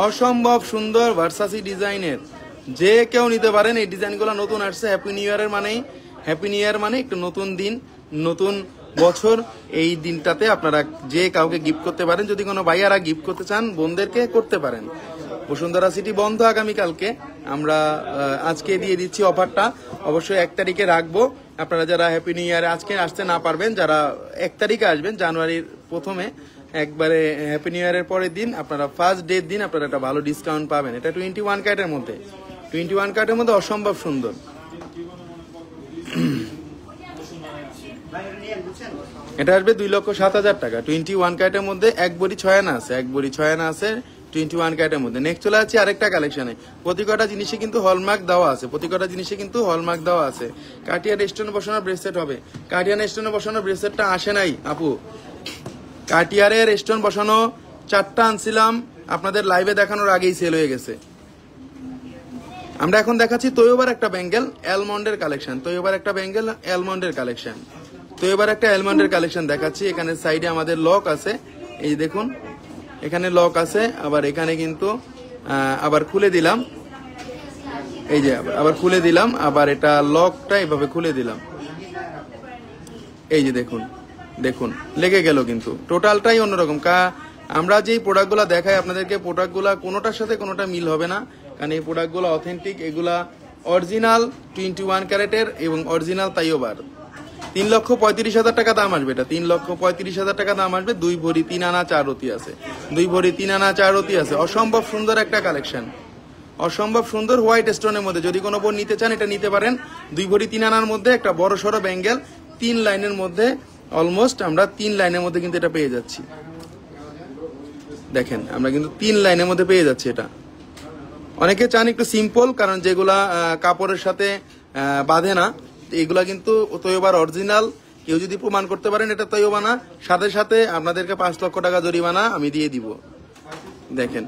অসম্ভব সুন্দর ভার্সাসি ডিজাইনের, যে কেউ নিতে পারেন। এই ডিজাইনগুলো নতুন আসছে। হ্যাপি নিউ ইয়ারের মানেই, হ্যাপি নিউ ইয়ার মানে একটু নতুন দিন, নতুন বছর। এই দিনটাতে আপনারা যে কাউকে গিফট করতে পারেন। যদি কোনো ভাইয়ারা গিফট করতে চান বোনদেরকে করতে পারেন। বসুন্ধরা সিটি বন্ধ আগামীকালকে, আমরা আজকে দিয়ে দিচ্ছি অফারটা। অবশ্যই 1 তারিখে রাখবো। আপনারা যারা হ্যাপি নিউ ইয়ারে আজকে আসতে না পারবেন, যারা 1 তারিখে আসবেন জানুয়ারির প্রথমে, একবারে হ্যাপি নিউ ইয়ারের পরের দিন আপনারা ফার্স্ট ডের দিন আপনারা একটা ভালো ডিসকাউন্ট পাবেন। এটা 21 ক্যারেটের মধ্যে, 21 ক্যারেটের মধ্যে অসম্ভব সুন্দর। এটা আসবে 2,07,000 টাকা। 21 ক্যারেটের মধ্যে এক বড়ি 6 আনা আছে, এক বড়ি 6 আনা আছে 21 ক্যারেটের মধ্যে। নেক্সট চলে আছে আরেকটা কালেকশনে। প্রতি কটা জিনিসে কিন্তু হলমার্ক দেওয়া আছে, প্রতি কটা জিনিসে কিন্তু হলমার্ক দেওয়া আছে। কাটিয়ার স্টোনে বসানো ব্রেসলেট হবে। কাটিয়ার স্টোনে বসানো ব্রেসলেটটা আসে নাই আপু। কাটিয়ারের স্টোন বসানো 4টা আনছিলাম, আপনাদের লাইভে দেখানোর আগেই সেল হয়ে গেছে। আমরা এখন দেখাচ্ছি তৈয়বার একটা ব্যাঙ্গেল অ্যালমন্ডের কালেকশন, তৈয়বার একটা ব্যাঙ্গেল অ্যালমন্ডের কালেকশন, তৈয়বার একটা অ্যালমন্ডের কালেকশন দেখাচ্ছি। এখানে সাইডে আমাদের লক আছে, এই দেখুন এখানে লক আছে। আবার এখানে কিন্তু আবার খুলে দিলাম, এই যে আবার খুলে দিলাম, আবার এটা লকটা এভাবে খুলে দিলাম, এই যে দেখুন, দেখুন লেগে গেল। কিন্তু টোটালটাই অন্যরকম। আমরা যেই প্রোডাক্টগুলো দেখাই আপনাদেরকে, প্রোডাক্টগুলো কোনোটার সাথে কোনোটা মিল হবে না, কারণ এই প্রোডাক্টগুলো অথেন্টিক, এগুলা অরিজিনাল 21 ক্যারেটের এবং অরিজিনাল তাইয়বার। 3,35,000 টাকা দাম আসবে এটা, 3,35,000 টাকা দাম আসবে। 2 ভরি 3 আনা 4 রতি আছে, 2 ভরি 3 আনা 4 রতি আছে। অসম্ভব সুন্দর একটা কালেকশন, অসম্ভব সুন্দর হোয়াইট স্টোনের মধ্যে। যদি কোনো বোন নিতে চান এটা নিতে পারেন। 2 ভরি 3 আনার মধ্যে একটা বড় সড়ো ব্যাঙ্গেল, 3 লাইনের মধ্যে, অলমোস্ট আমরা 3 লাইনের মধ্যে কিন্তু এটা পেয়ে যাচ্ছি। দেখেন আমরা কিন্তু 3 লাইনের মধ্যে পেয়ে যাচ্ছি এটা। অনেকে চান একটু সিম্পল, কারণ যেগুলা কাপড়ের সাথে বাঁধে না, এগুলা কিন্তু তৈয়বার অরিজিনাল। কেউ যদি প্রমাণ করতে পারেন এটা তৈয়বা না, সাথে সাথে আপনাদেরকে 5 লক্ষ টাকা জরিমানা আমি দিয়ে দিব। দেখেন,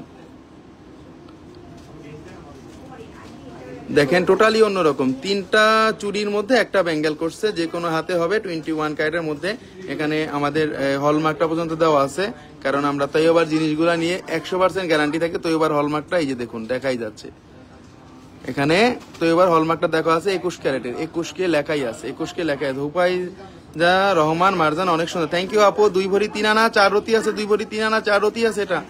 দেখেন টোটালি অন্যরকম। 3টা চুড়ির মধ্যে একটা ব্যাঙ্গেল করছে, যে কোনো হাতে হবে 21 ক্যারেটের মধ্যে। এখানে আমাদের হলমার্কটা পর্যন্ত দেওয়া আছে, কারণ আমরা তৈয়বার জিনিসগুলা নিয়ে 100% গ্যারান্টি থাকে। তৈয়বার হলমার্কটা এই যে দেখুন দেখাই যাচ্ছে, এখানে তৈয়বার হলমার্কটা দেখা আছে 21 ক্যারেটের, 21 লেখাই আছে, 21 লেখাই আছে। উপায় যা রহমান মারজান, অনেক সুন্দর, থ্যাংক ইউ আপু। 2 ভরি 3 আনা 4 রতি আছে, 2 ভরি 3 আনা 4 রতি আছে। এটা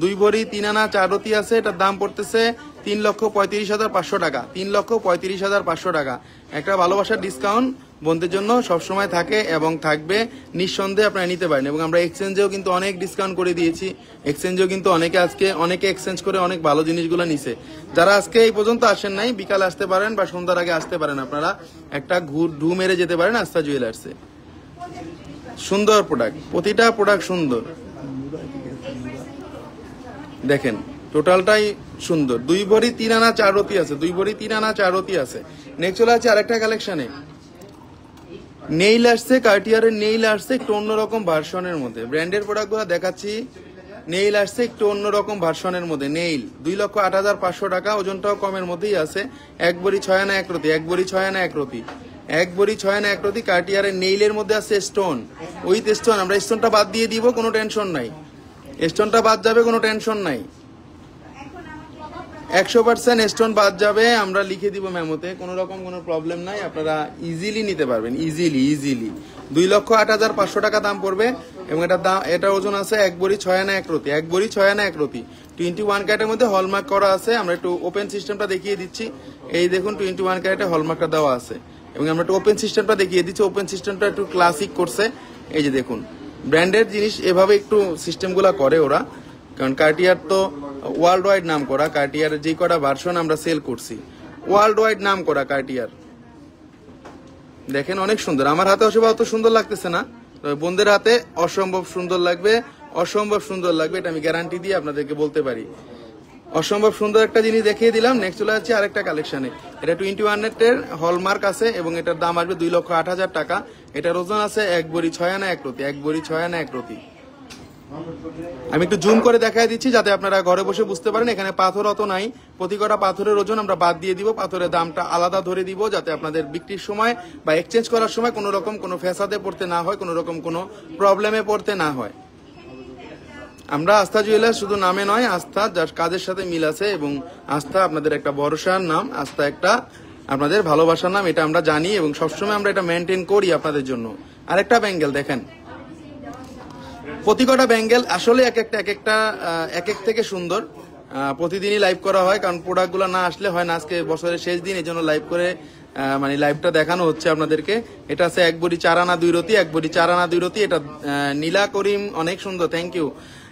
2 ভরি 3 আনা 4 রতি আছে। এটার দাম পড়তেছে 3,35,500 টাকা, 3,35,500 টাকা। একটা ভালোবাসার ডিসকাউন্ট বোনদের জন্য সবসময় থাকে এবং থাকবে, নিঃসন্দেহে আপনারা নিতে পারেন। এবং আমরা এক্সচেঞ্জেও কিন্তু অনেক ডিসকাউন্ট করে দিয়েছি। এক্সচেঞ্জেও কিন্তু অনেকে এক্সচেঞ্জ করে অনেক ভালো জিনিসগুলো নিছে। যারা আজকে এই পর্যন্ত আসেন নাই, বিকালে আসতে পারেন বা সন্ধ্যার আগে আসতে পারেন। আপনারা একটা ঢু মেরে যেতে পারেন আস্থা জুয়েলার্সে। সুন্দর প্রোডাক্ট, প্রতিটা প্রোডাক্ট সুন্দর। দেখেন টোটালটাই সুন্দর। 2 ভরি 3 আনা 4 রতি আছে, 2 ভরি 3 আনা 4 রতি আছে। নেক্সট চলে আছে আরেকটা কালেকশনে, নেইল আসছে, কার্টিয়ারের নেইল আসছে একটু অন্যরকম ভার্সনের মধ্যে। ব্র্যান্ডের প্রোডাক্টগুলো দেখাচ্ছি। নেইল আসছে একটু অন্যরকম ভার্সনের মধ্যে। নেইল 2,08,500 টাকা, ওজনটাও কমের মধ্যেই আছে। 1 ভরি 6 আনা 1 রতি, 1 ভরি 6 আনা 1 রতি, 1 ভরি 6 আনা 1 রতি। কার্টিয়ারের নেইলের মধ্যে আছে স্টোন, উইথ স্টোন। আমরা স্টোনটা বাদ দিয়ে দিব, কোনো টেনশন নাই, স্টোনটা বাদ যাবে, কোনো টেনশন নাই। 100% স্টোন বাদ যাবে, আমরা লিখে দিব মেমোতে, কোনো রকম কোনো প্রবলেম নাই। আপনারা ইজিলি নিতে পারবেন, ইজিলি। 2,08,500 টাকা দাম পড়বে এবং এটা ওজন আছে 1 ভরি 6 আনা 1 রতি, 1 ভরি 6 আনা 1 রতি। 21 ক্যারেটের মধ্যে হলমার্ক করা আছে। আমরা একটু ওপেন সিস্টেমটা দেখিয়ে দিচ্ছি। এই দেখুন 21 ক্যারেটে হলমার্কটা দেওয়া আছে এবং আমরা একটু ওপেন সিস্টেমটা দেখিয়ে দিচ্ছি। ওপেন সিস্টেমটা একটু ক্লাসিক করছে। এই যে দেখুন, ব্র্যান্ডের জিনিস এভাবে একটু সিস্টেমগুলো করে ওরা, কারণ কার্টিয়ার তো ওয়ার্ল্ড ওয়াইড নাম করা। কার্টিয়ার যে কটা ভার্সন আমরা সেল করছি, ওয়ার্ল্ড ওয়াইড নাম করা কার্টিয়ার। দেখেন অনেক সুন্দর। আমার হাতে অত সুন্দর লাগতেছে না, বোনদের হাতে অসম্ভব সুন্দর লাগবে, অসম্ভব সুন্দর লাগবে, এটা আমি গ্যারান্টি দিয়ে আপনাদেরকে বলতে পারি। অসম্ভব সুন্দর একটা জিনিস দেখিয়ে দিলাম। নেক্সট চলে যাচ্ছে আরেকটা কালেকশনে। এটা 21 এর হলমার্ক আছে এবং এটার দাম আসবে 2,08,000 টাকা। এটার ওজন আছে 1 ভরি 6 আনা 1 রতি, 1 ভরি 6 আনা 1 রতি। আমি একটু জুম করে দেখাই দিচ্ছি যাতে আপনারা ঘরে বসে বুঝতে পারেন। এখানে পাথর অত নাই, প্রতি কটা পাথরের ওজন আমরা বাদ দিয়ে দিব, পাথরের দামটা আলাদা ধরে দিব যাতে আপনাদের বিক্রির সময় বা এক্সচেঞ্জ করার সময় কোনো রকম কোনো ফ্যাসাদে পড়তে না হয়, কোনো রকম কোনো প্রবলেমে পড়তে না হয়। আমরা আস্থা জুয়েলার্স শুধু নামে নয়, আস্থা যার কাজের সাথে মিল আছে, এবং আস্থা আপনাদের একটা ভরসার নাম, আস্থা একটা আপনাদের ভালোবাসার নাম, এটা আমরা জানি এবং সবসময় আমরা এটা মেনটেন করি আপনাদের জন্য। আরেকটা ব্যাঙ্গেল দেখেন, প্রতি কটা ব্যাঙ্গেল আসলে এক এক থেকে সুন্দর। প্রতিদিনই লাইভ করা হয়, কারণ প্রোডাক্টগুলো না আসলে হয় না। আজকে বছরের শেষ দিন, এই জন্য লাইভ করে মানে লাইভটা দেখানো হচ্ছে আপনাদেরকে। এটা আছে 1 ভরি 4 আনা 2 রতি, 1 ভরি 4 আনা 2 রতি। এটা নীলা করিম অনেক সুন্দর, থ্যাংক ইউ।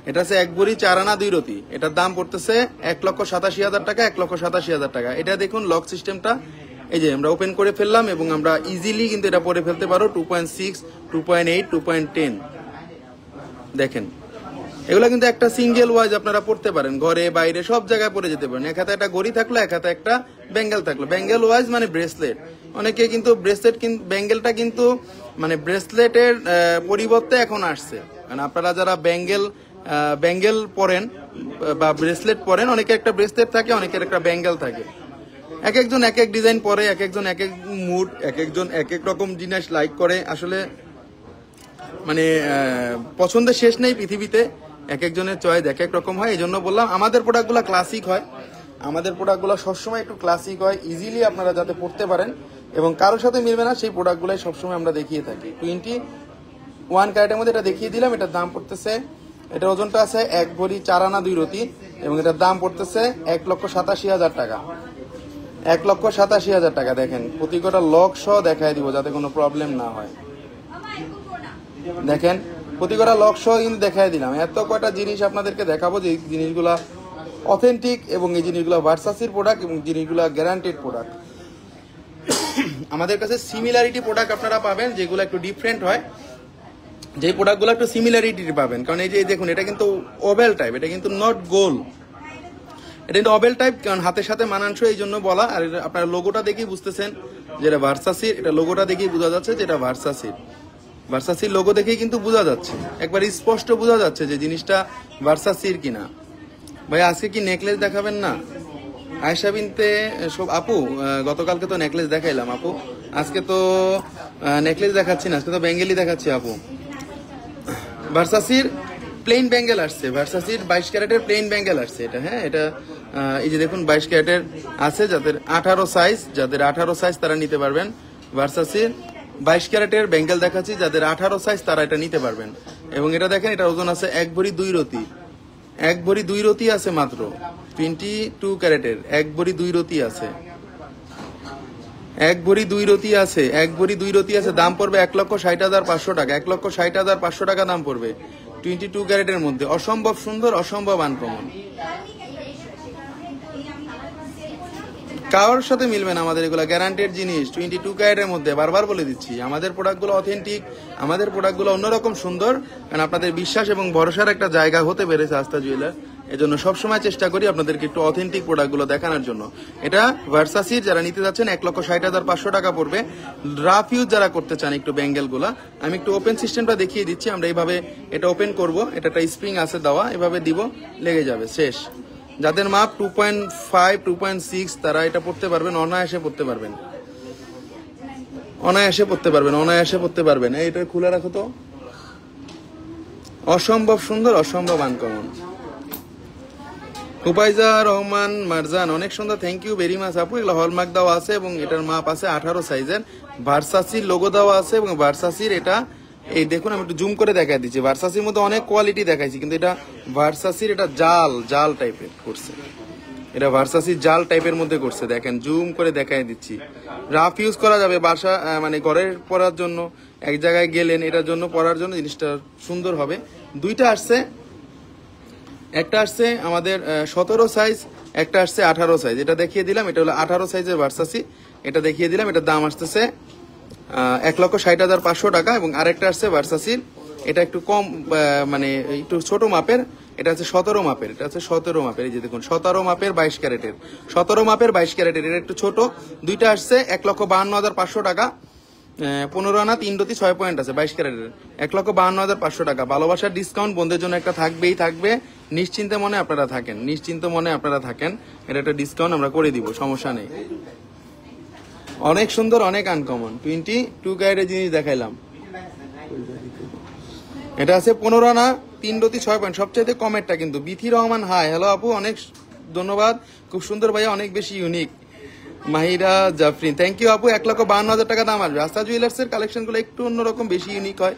এটা আছে 1 ভরি 4 আনা 2 রতি। এটার দাম পড়তেছে 1,87,000 টাকা, 1,87,000 টাকা। এটা দেখুন লক সিস্টেমটা, এই যে আমরা ওপেন করে ফেললাম এবং আমরা ইজিলি কিন্তু এটা পরে ফেলতে পারো। 2.6, 2.8, 2.10 দেখেন। এগুলো কিন্তু একটা সিঙ্গেল ওয়াইজ আপনারা পড়তে পারেন, ঘরে বাইরে সব জায়গায় পরে যেতে পারেন। এক হাতে একটা ঘড়ি থাকলো, এক হাতে একটা ব্যাঙ্গেল থাকলো। ব্যাঙ্গেল ওয়াইজ মানে ব্রেসলেট। অনেকে কিন্তু ব্রেসলেট ব্যাঙ্গেলটা কিন্তু মানে ব্রেসলেটের পরিবর্তে এখন আসছে। মানে আপনারা যারা ব্যাঙ্গেল পরেন বা ব্রেসলেট পরেন, অনেকে একটা ব্রেসলেট থাকে, অনেকের একটা ব্যাঙ্গেল থাকে। এক একজন এক এক ডিজাইন পরে, এক একজন এক এক মুড, এক একজন এক এক রকম জিনিস লাইক করে। আসলে মানে পছন্দের শেষ নেই পৃথিবীতে, এক একজনের চয়েস এক এক রকম হয়। এই জন্য বললাম আমাদের প্রোডাক্টগুলো ক্লাসিক হয়, আমাদের প্রোডাক্টগুলো সবসময় একটু ক্লাসিক হয়, ইজিলি আপনারা যাতে পড়তে পারেন এবং কারোর সাথে মিলবে না সেই প্রোডাক্টগুলাই সবসময় আমরা দেখিয়ে থাকি। 21 ক্যারেটের মধ্যে এটা দেখিয়ে দিলাম। এটার দাম পড়তেছে, এটার ওজনটা আছে 1 ভরি 4 আনা 2 রতি এবং এটার দাম পড়তেছে 1,87,000 টাকা। 1,87,000 টাকা। দেখেন প্রতি কটা লক সহ দেখায় দিব যাতে কোনো প্রবলেম না হয়। দেখেন প্রতি কটা লক সহ কিন্তু দেখাই দিলাম। এত কয়টা জিনিস আপনাদেরকে দেখাবো যে জিনিসগুলা অথেন্টিক এবং এই জিনিসগুলো ভার্সাসির প্রোডাক্ট এবং জিনিসগুলো গ্যারান্টেড প্রোডাক্ট। আমাদের কাছে সিমিলারিটি প্রোডাক্ট আপনারা পাবেন যেগুলো একটু ডিফারেন্ট হয়, যে প্রোডাক্টগুলো একটু সিমিলারিটি পাবেন। কারণ এই যে দেখুন এটা কিন্তু ওভেল টাইপ, এটা কিন্তু নট গোল, এটা কিন্তু ওভেল টাইপ, কারণ হাতের সাথে মানানসই এই জন্য বলা। আর আপনার লোগোটা দেখেই বুঝতেছেন যেটা ভার্সাসির, এটা লোগোটা দেখেই বোঝা যাচ্ছে যেটা ভার্সাসির। ভার্সাসির লোগো দেখেই কিন্তু বোঝা যাচ্ছে, একবার স্পষ্ট বোঝা যাচ্ছে যে জিনিসটা ভার্সাসির কিনা। ভাই আজকে কি নেকলেস দেখাবেন না? আয়েশা বিনতে সব আপু, গতকালকে তো নেকলেস দেখাইলাম আপু, আজকে তো নেকলেস দেখাচ্ছি না, আজকে তো ব্যাঙ্গেলই দেখাচ্ছি আপু। ভার্সাসির প্লেন ব্যাঙ্গেল আসছে, ভার্সাসির 22 ক্যারেটের প্লেন ব্যাঙ্গেল আসছে এটা। হ্যাঁ এটা এই যে দেখুন 22 ক্যারেটের আছে, যাদের 18 সাইজ তারা নিতে পারবেন। ভার্সাসির 22 ক্যারেটের ব্যাঙ্গেল দেখাচ্ছি, যাদের 18 সাইজ তারা এটা নিতে পারবেন। এবং এটা দেখেন এটার ওজন আছে 1 ভরি 2 রতি, 1 ভরি 2 রতি আছে মাত্র। 22 ক্যারেটের 1 ভরি 2 রতি আছে, 1 ভরি 2 রতি আছে, 1 ভরি 2 রতি আছে। দাম পড়বে 1,60,500 টাকা, 1,60,500 টাকা দাম পড়বে 22 ক্যারেটের মধ্যে। অসম্ভব সুন্দর, অসম্ভব আনকমন, কারোর সাথে মিলবে না আমাদের এগুলো গ্যারান্টেড জিনিস। 22 ক্যারেটের মধ্যে বারবার বলে দিচ্ছি আমাদের প্রোডাক্টগুলো অথেন্টিক, আমাদের প্রোডাক্টগুলো অন্যরকম সুন্দর, কারণ আপনাদের বিশ্বাস এবং ভরসার একটা জায়গা হতে পেরেছে আস্থা জুয়েলার। এজন্য সবসময় চেষ্টা করি আপনাদেরকে একটু অথেন্টিক প্রোডাক্টগুলো দেখানোর জন্য। এটা ভার্সাসির যারা নিতে যাচ্ছেন 1,60,500 টাকা পড়বে। রাফ ইউজ যারা করতে চান একটু ব্যাঙ্গেলগুলা, আমি একটু ওপেন সিস্টেমটা দেখিয়ে দিচ্ছি। আমরা এইভাবে এটা ওপেন করব, এটা একটা স্প্রিং আছে দেওয়া, এভাবে দিব, লেগে যাবে, শেষ। যাদের মাপ 2.5, 2.6 তারা এটা পড়তে পারবেন, অনায়াসে পড়তে পারবেন, অনায়াসে পড়তে পারবেন, অনায়াসে পড়তে পারবেন। এটা খুলে রাখো তো। অসম্ভব সুন্দর, অসম্ভব আনকমন। হুপাইজা রহমান মারজান অনেক সুন্দর, থ্যাংক ইউ ভেরি মাচ আপু। এগুলো হলমার্ক দেওয়া আছে এবং এটার মাপ আছে 18 সাইজের। ভার্সাসির লোগো দেওয়া আছে এবং ভার্সাসির এটা এই দেখুন আমি একটু জুম করে দেখাই দিচ্ছি। ভার্সাসির মধ্যে অনেক কোয়ালিটি দেখাইছি, কিন্তু এটা ভার্সাসির এটা জাল টাইপের করছে, এটা ভার্সাসির জাল টাইপের মধ্যে করছে। দেখেন জুম করে দেখাই দিচ্ছি। রাফ ইউজ করা যাবে, বাসা মানে ঘরের পরার জন্য, এক জায়গায় গেলেন এটার জন্য পরার জন্য জিনিসটা সুন্দর হবে। দুইটা আসছে, একটা আসছে আমাদের 17 সাইজ, একটা আসছে 18 সাইজ। এটা দেখিয়ে দিলাম, এটা হলো 18 সাইজের ভার্সাসি, এটা দেখিয়ে দিলাম। এটার দাম আসতেছে 1,60,500 টাকা। এবং আরেকটা আসছে ভার্সাসির, এটা একটু কম মানে একটু ছোট মাপের, এটা আছে 17 মাপের, এটা আছে 17 মাপের। এই যে দেখুন 17 মাপের 22 ক্যারেটের, 17 মাপের 22 ক্যারেটের, এটা একটু ছোট। দুইটা আসছে 1,52,500 টাকা। 15 আনা 3 রতি 6 পয়েন্ট আছে 22 ক্যারেটের 1,52,500 টাকা। ভালোবাসার ডিসকাউন্ট বন্ধুদের জন্য একটা থাকবেই থাকবে, নিশ্চিন্তে মনে আপনারা থাকেন, নিশ্চিন্ত মনে আপনারা থাকেন, এটা একটা ডিসকাউন্ট আমরা করে দিব, সমস্যা নেই। অনেক সুন্দর, অনেক আনকমন 22 ক্যারেটের জিনিস দেখাইলাম। এটা আছে 15 আনা 3 রতি 6 পয়েন্ট, সবচাইতে কমেরটা কিন্তু। বিথি রহমান হাই, হ্যালো আপু, অনেক ধন্যবাদ, খুব সুন্দর ভাইয়া, অনেক বেশি unique. Mahira Zafrin, thank you আপু। 1,52,000 টাকা দাম আসবে। আস্থা জুয়েলার্স এর কালেকশন গুলো একটু অন্যরকম, বেশি ইউনিক হয়।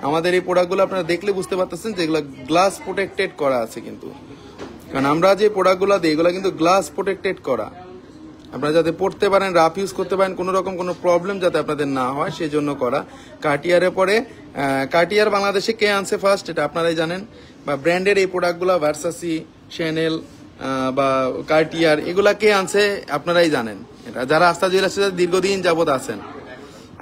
আমাদের এই প্রোডাক্টগুলো আপনারা দেখলে বুঝতে পারতেছেন যেগুলো গ্লাস প্রোটেক্টেড করা আছে কিন্তু, কারণ আমরা যে প্রোডাক্টগুলো দিই এগুলো কিন্তু গ্লাস প্রোটেক্টেড করা। আপনারা যাতে পড়তে পারেন, রাফ ইউজ করতে পারেন, কোনো রকম কোনো প্রবলেম যাতে আপনাদের না হয় সেই জন্য করা। কার্টিয়ারের পরে কার্টিয়ার বাংলাদেশে কে আনছে ফার্স্ট এটা আপনারাই জানেন, বা ব্র্যান্ডের এই প্রোডাক্টগুলো ভার্সাসি, শ্যানেল বা কার্টিয়ার এগুলা কে আনছে আপনারাই জানেন। এটা যারা আস্থা জুয়েলার্সে দীর্ঘদিন যাবত আছেন।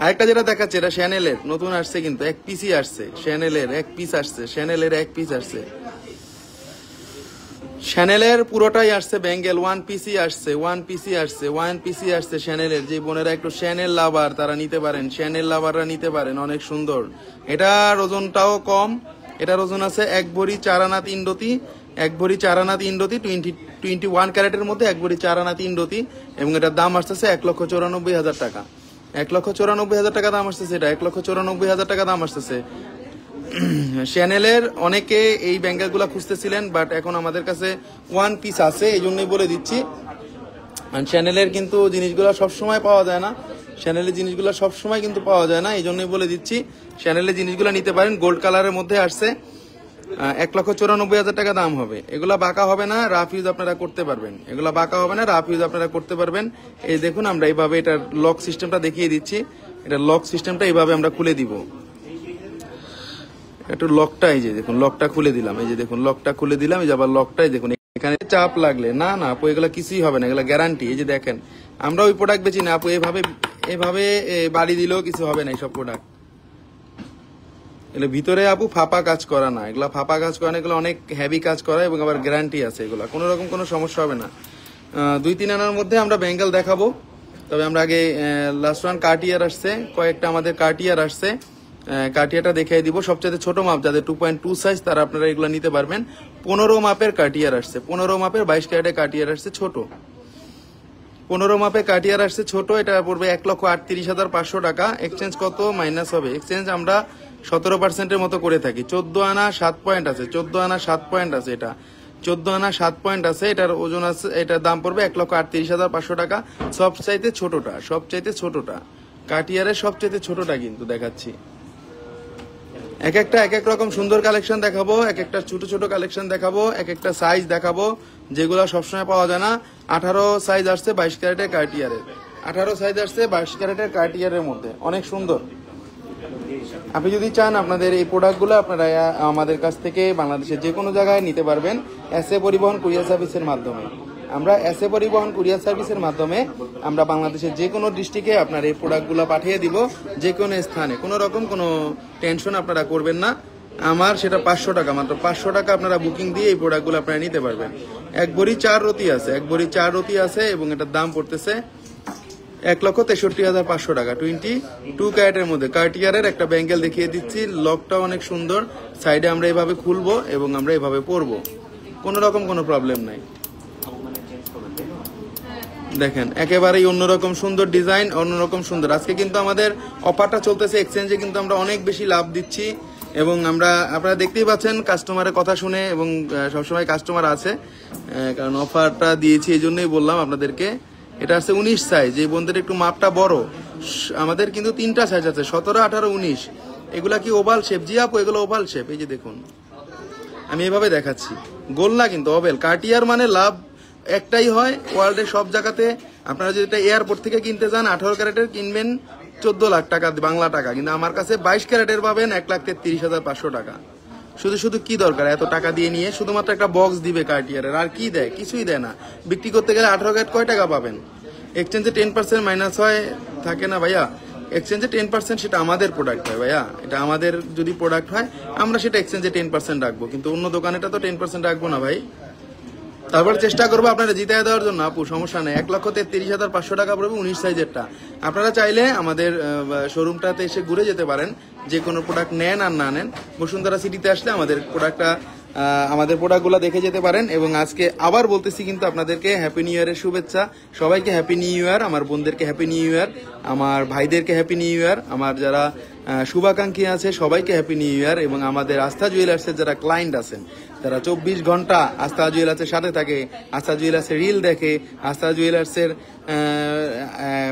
আরেকটা যেটা দেখাচ্ছে এটা শ্যানেলের নতুন আসছে কিন্তু, এক পিসই আসছে, শ্যানেলের এক পিস আসছে, শ্যানেলের এক পিস আসছে, শ্যানেলের পুরোটাই আসছে ব্যাঙ্গেল, 1 পিসি আসছে, 1 পিসি আসছে, 1 পিসি আসছে শ্যানেলের। যে বোনেরা একটু শ্যানেল লাভার তারা নিতে পারেন, শ্যানেল লাভাররা নিতে পারেন, অনেক সুন্দর। এটার ওজনটাও কম, এটার ওজন আছে 1 ভরি 4 আনা 3 রতি, 1 ভরি 4 আনা 3 রতি, 21 ক্যারেটের মধ্যে 1 ভরি 4 আনা 3 রতি, এবং এটার দাম আসতেছে 1,94,000 টাকা। 1,94,000 টাকা দাম আসতেছে, এটা 1,94,000 টাকা দাম আসতেছে। শ্যানেলের অনেকে এই ব্যাঙ্গেল গুলা খুঁজতেছিলেন, বাট এখন আমাদের কাছে 1 পিস আছে, এই জন্যই বলে দিচ্ছি। শ্যানেলের কিন্তু জিনিসগুলো সবসময় পাওয়া যায় না, শ্যানেলের জিনিসগুলো সবসময় কিন্তু পাওয়া যায় না, এই জন্যই বলে দিচ্ছি। শ্যানেলের জিনিসগুলো নিতে পারেন, গোল্ড কালারের মধ্যে আসছে, 1,94,000 টাকা দাম হবে। এগুলা বাঁকা হবে না, রাফ ইউজ আপনারা করতে পারবেন, এগুলা বাঁকা হবে না, রাফ ইউজ আপনারা করতে পারবেন। এই দেখুন আমরা এইভাবে এটার লক সিস্টেমটা দেখিয়ে দিচ্ছি, এটা লক সিস্টেমটা এইভাবে আমরা খুলে দিব। একটু লকটা, এই যে দেখুন লকটা খুলে দিলাম, এই যে দেখুন লকটা খুলে দিলাম, এই যে আবার লকটাই দেখুন, এখানে চাপ লাগলে না না আপু এগুলা কিছুই হবে না, এগুলা গ্যারান্টি। এই যে দেখেন আমরা ওই প্রোডাক্ট বেচি না আপু, এভাবে বাড়ি দিলেও কিছু হবে না এইসব প্রোডাক্ট। এগুলো ভিতরে আপু ফাঁপা কাজ করা না, এগুলা ফাঁপা কাজ করা না, এগুলো অনেক হেভি কাজ করা এবং আবার গ্যারান্টি আছে, এগুলা কোনো রকম কোনো সমস্যা হবে না। 2-3 আনার মধ্যে আমরা ব্যাঙ্গেল দেখাবো, তবে আমরা আগে লাস্ট ওয়ান কার্টিয়ার আসছে, কয়েকটা আমাদের কার্টিয়ার আসছে, কার্টিয়ারটা দেখিয়ে দিব। সবচেয়ে ছোট মাপ যাদের 2.2 সাইজ তারা আপনারা এগুলো নিতে পারবেন। 15 মাপের কার্টিয়ার আসছে, 15 মাপের 22 ক্যারেটের কার্টিয়ার আসছে ছোট, 15 মাপে কার্টিয়ার আসছে ছোট। এটা পড়বে 1,38,500 টাকা। এক্সচেঞ্জ কত মাইনাস হবে? এক্সচেঞ্জ আমরা 17% মতো করে থাকি। 14 আনা 7 পয়েন্ট আছে, 14 আনা 7 পয়েন্ট আছে, এটা 14 আনা 7 পয়েন্ট আছে। এটার ওজন আছে, এটার দাম পড়বে 1,38,500 টাকা। সবচাইতে ছোটটা, সবচাইতে ছোটটা কার্টিয়ারের সবচাইতে ছোটটা কিন্তু দেখাচ্ছি। এক এক রকম সুন্দর কালেকশন দেখাবো, এক একটা ছোট ছোট কালেকশন দেখাবো, এক একটা সাইজ দেখাবো যেগুলো সবসময় পাওয়া যায় না। 18 সাইজ আসছে 22 ক্যারেটের কার্টিয়ারের, 18 সাইজ আসছে 22 ক্যারেটের কার্টিয়ারের মধ্যে, অনেক সুন্দর। আপনি যদি চান আপনাদের এই প্রোডাক্টগুলো আপনারা আমাদের কাছ থেকে বাংলাদেশের যে কোনো জায়গায় নিতে পারবেন এসএ পরিবহন কুরিয়ার সার্ভিসের মাধ্যমে। আমরা এসএ পরিবহন কুরিয়ার সার্ভিসের মাধ্যমে আমরা বাংলাদেশের যে কোনো ডিস্ট্রিক্টে আপনার এই প্রোডাক্টগুলো পাঠিয়ে দিব, যে কোনো স্থানে। কোনো রকম কোনো টেনশন আপনারা করবেন না। আমার সেটা 500 টাকা, মাত্র 500 টাকা আপনারা বুকিং দিয়ে এই প্রোডাক্টগুলো আপনারা নিতে পারবেন। 1 ভরি 4 রতি আছে, 1 ভরি 4 রতি আছে এবং এটার দাম পড়তেছে 1,63,500 টাকা। 22 ক্যারেটের মধ্যে কার্টিয়ারের একটা ব্যাঙ্গেল দেখিয়ে দিচ্ছি, লকটা অনেক সুন্দর। সাইডে আমরা এভাবে খুলবো এবং আমরা এভাবে পরবো, কোনো রকম কোনো প্রবলেম নাই। দেখেন একেবারেই অন্যরকম সুন্দর ডিজাইন, অন্যরকম সুন্দর। আজকে কিন্তু আমাদের অফারটা চলতেছে, এক্সচেঞ্জে কিন্তু আমরা অনেক বেশি লাভ দিচ্ছি এবং আপনারা দেখতেই পাচ্ছেন কাস্টমারের কথা শুনে, এবং সবসময় কাস্টমার আছে, কারণ অফারটা দিয়েছি এই জন্যই বললাম আপনাদেরকে। এটা আছে 19 সাইজ, এই বোনদের একটু মাপটা বড়। আমাদের কিন্তু 3টা সাইজ আছে, 17, 18, 19। এগুলা কি ওভাল শেপ? জি আপু এগুলো ওভাল শেপ। এই যে দেখুন আমি এভাবে দেখাচ্ছি, গোল না কিন্তু ওভাল। কার্টিয়ার মানে লাভ একটাই হয় ওয়ার্ল্ডের সব জায়গাতে। আপনারা যদি এটা এয়ারপোর্ট থেকে কিনতে যান 18 ক্যারেটের কিনবেন 14 লাখ টাকা বাংলা টাকা, কিন্তু আমার কাছে 22 ক্যারেটের পাবেন 1,33,500 টাকা। শুধু কি দরকার এত টাকা দিয়ে নিয়ে? শুধুমাত্র একটা বক্স দিবে কার্টিয়ারের, আর কি দেয়? কিছুই দেয় না। বিক্রি করতে গেলে 18 ক্যারেট কয় টাকা পাবেন? এক্সচেঞ্জে 10% মাইনাস হয়, থাকে না ভাইয়া? এক্সচেঞ্জে 10% সেটা আমাদের প্রোডাক্ট হয় ভাইয়া, এটা আমাদের যদি প্রোডাক্ট হয় আমরা সেটা এক্সচেঞ্জে 10% রাখবো, কিন্তু অন্য দোকানেটা তো 10% রাখবো না ভাই। তারপর চেষ্টা করবো আপনারা জিতাই দেওয়ার জন্য আপু, সমস্যা নেই। 1,33,500 টাকা পড়বে 19 সাইজেরটা। আপনারা চাইলে আমাদের শোরুমটাতে এসে ঘুরে যেতে পারেন, যে কোনো প্রোডাক্ট নেন আর না নেন। বসুন্ধরা সিটিতে আসলে আমাদের প্রোডাক্টগুলো দেখে যেতে পারেন। এবং আজকে আবার বলতেছি কিন্তু আপনাদেরকে হ্যাপি নিউ ইয়ারের শুভেচ্ছা। সবাইকে হ্যাপি নিউ ইয়ার, আমার বোনদেরকে হ্যাপি নিউ ইয়ার, আমার ভাইদেরকে হ্যাপি নিউ ইয়ার, আমার যারা শুভাকাঙ্ক্ষী আছে সবাইকে হ্যাপি নিউ ইয়ার। এবং আমাদের আস্থা জুয়েলার্সের যারা ক্লায়েন্ট আছেন, তারা 24 ঘন্টা আস্থা জুয়েলার্সের সাথে থাকে, আস্থা জুয়েলার্সের রিল দেখে, আস্থা জুয়েলার্সের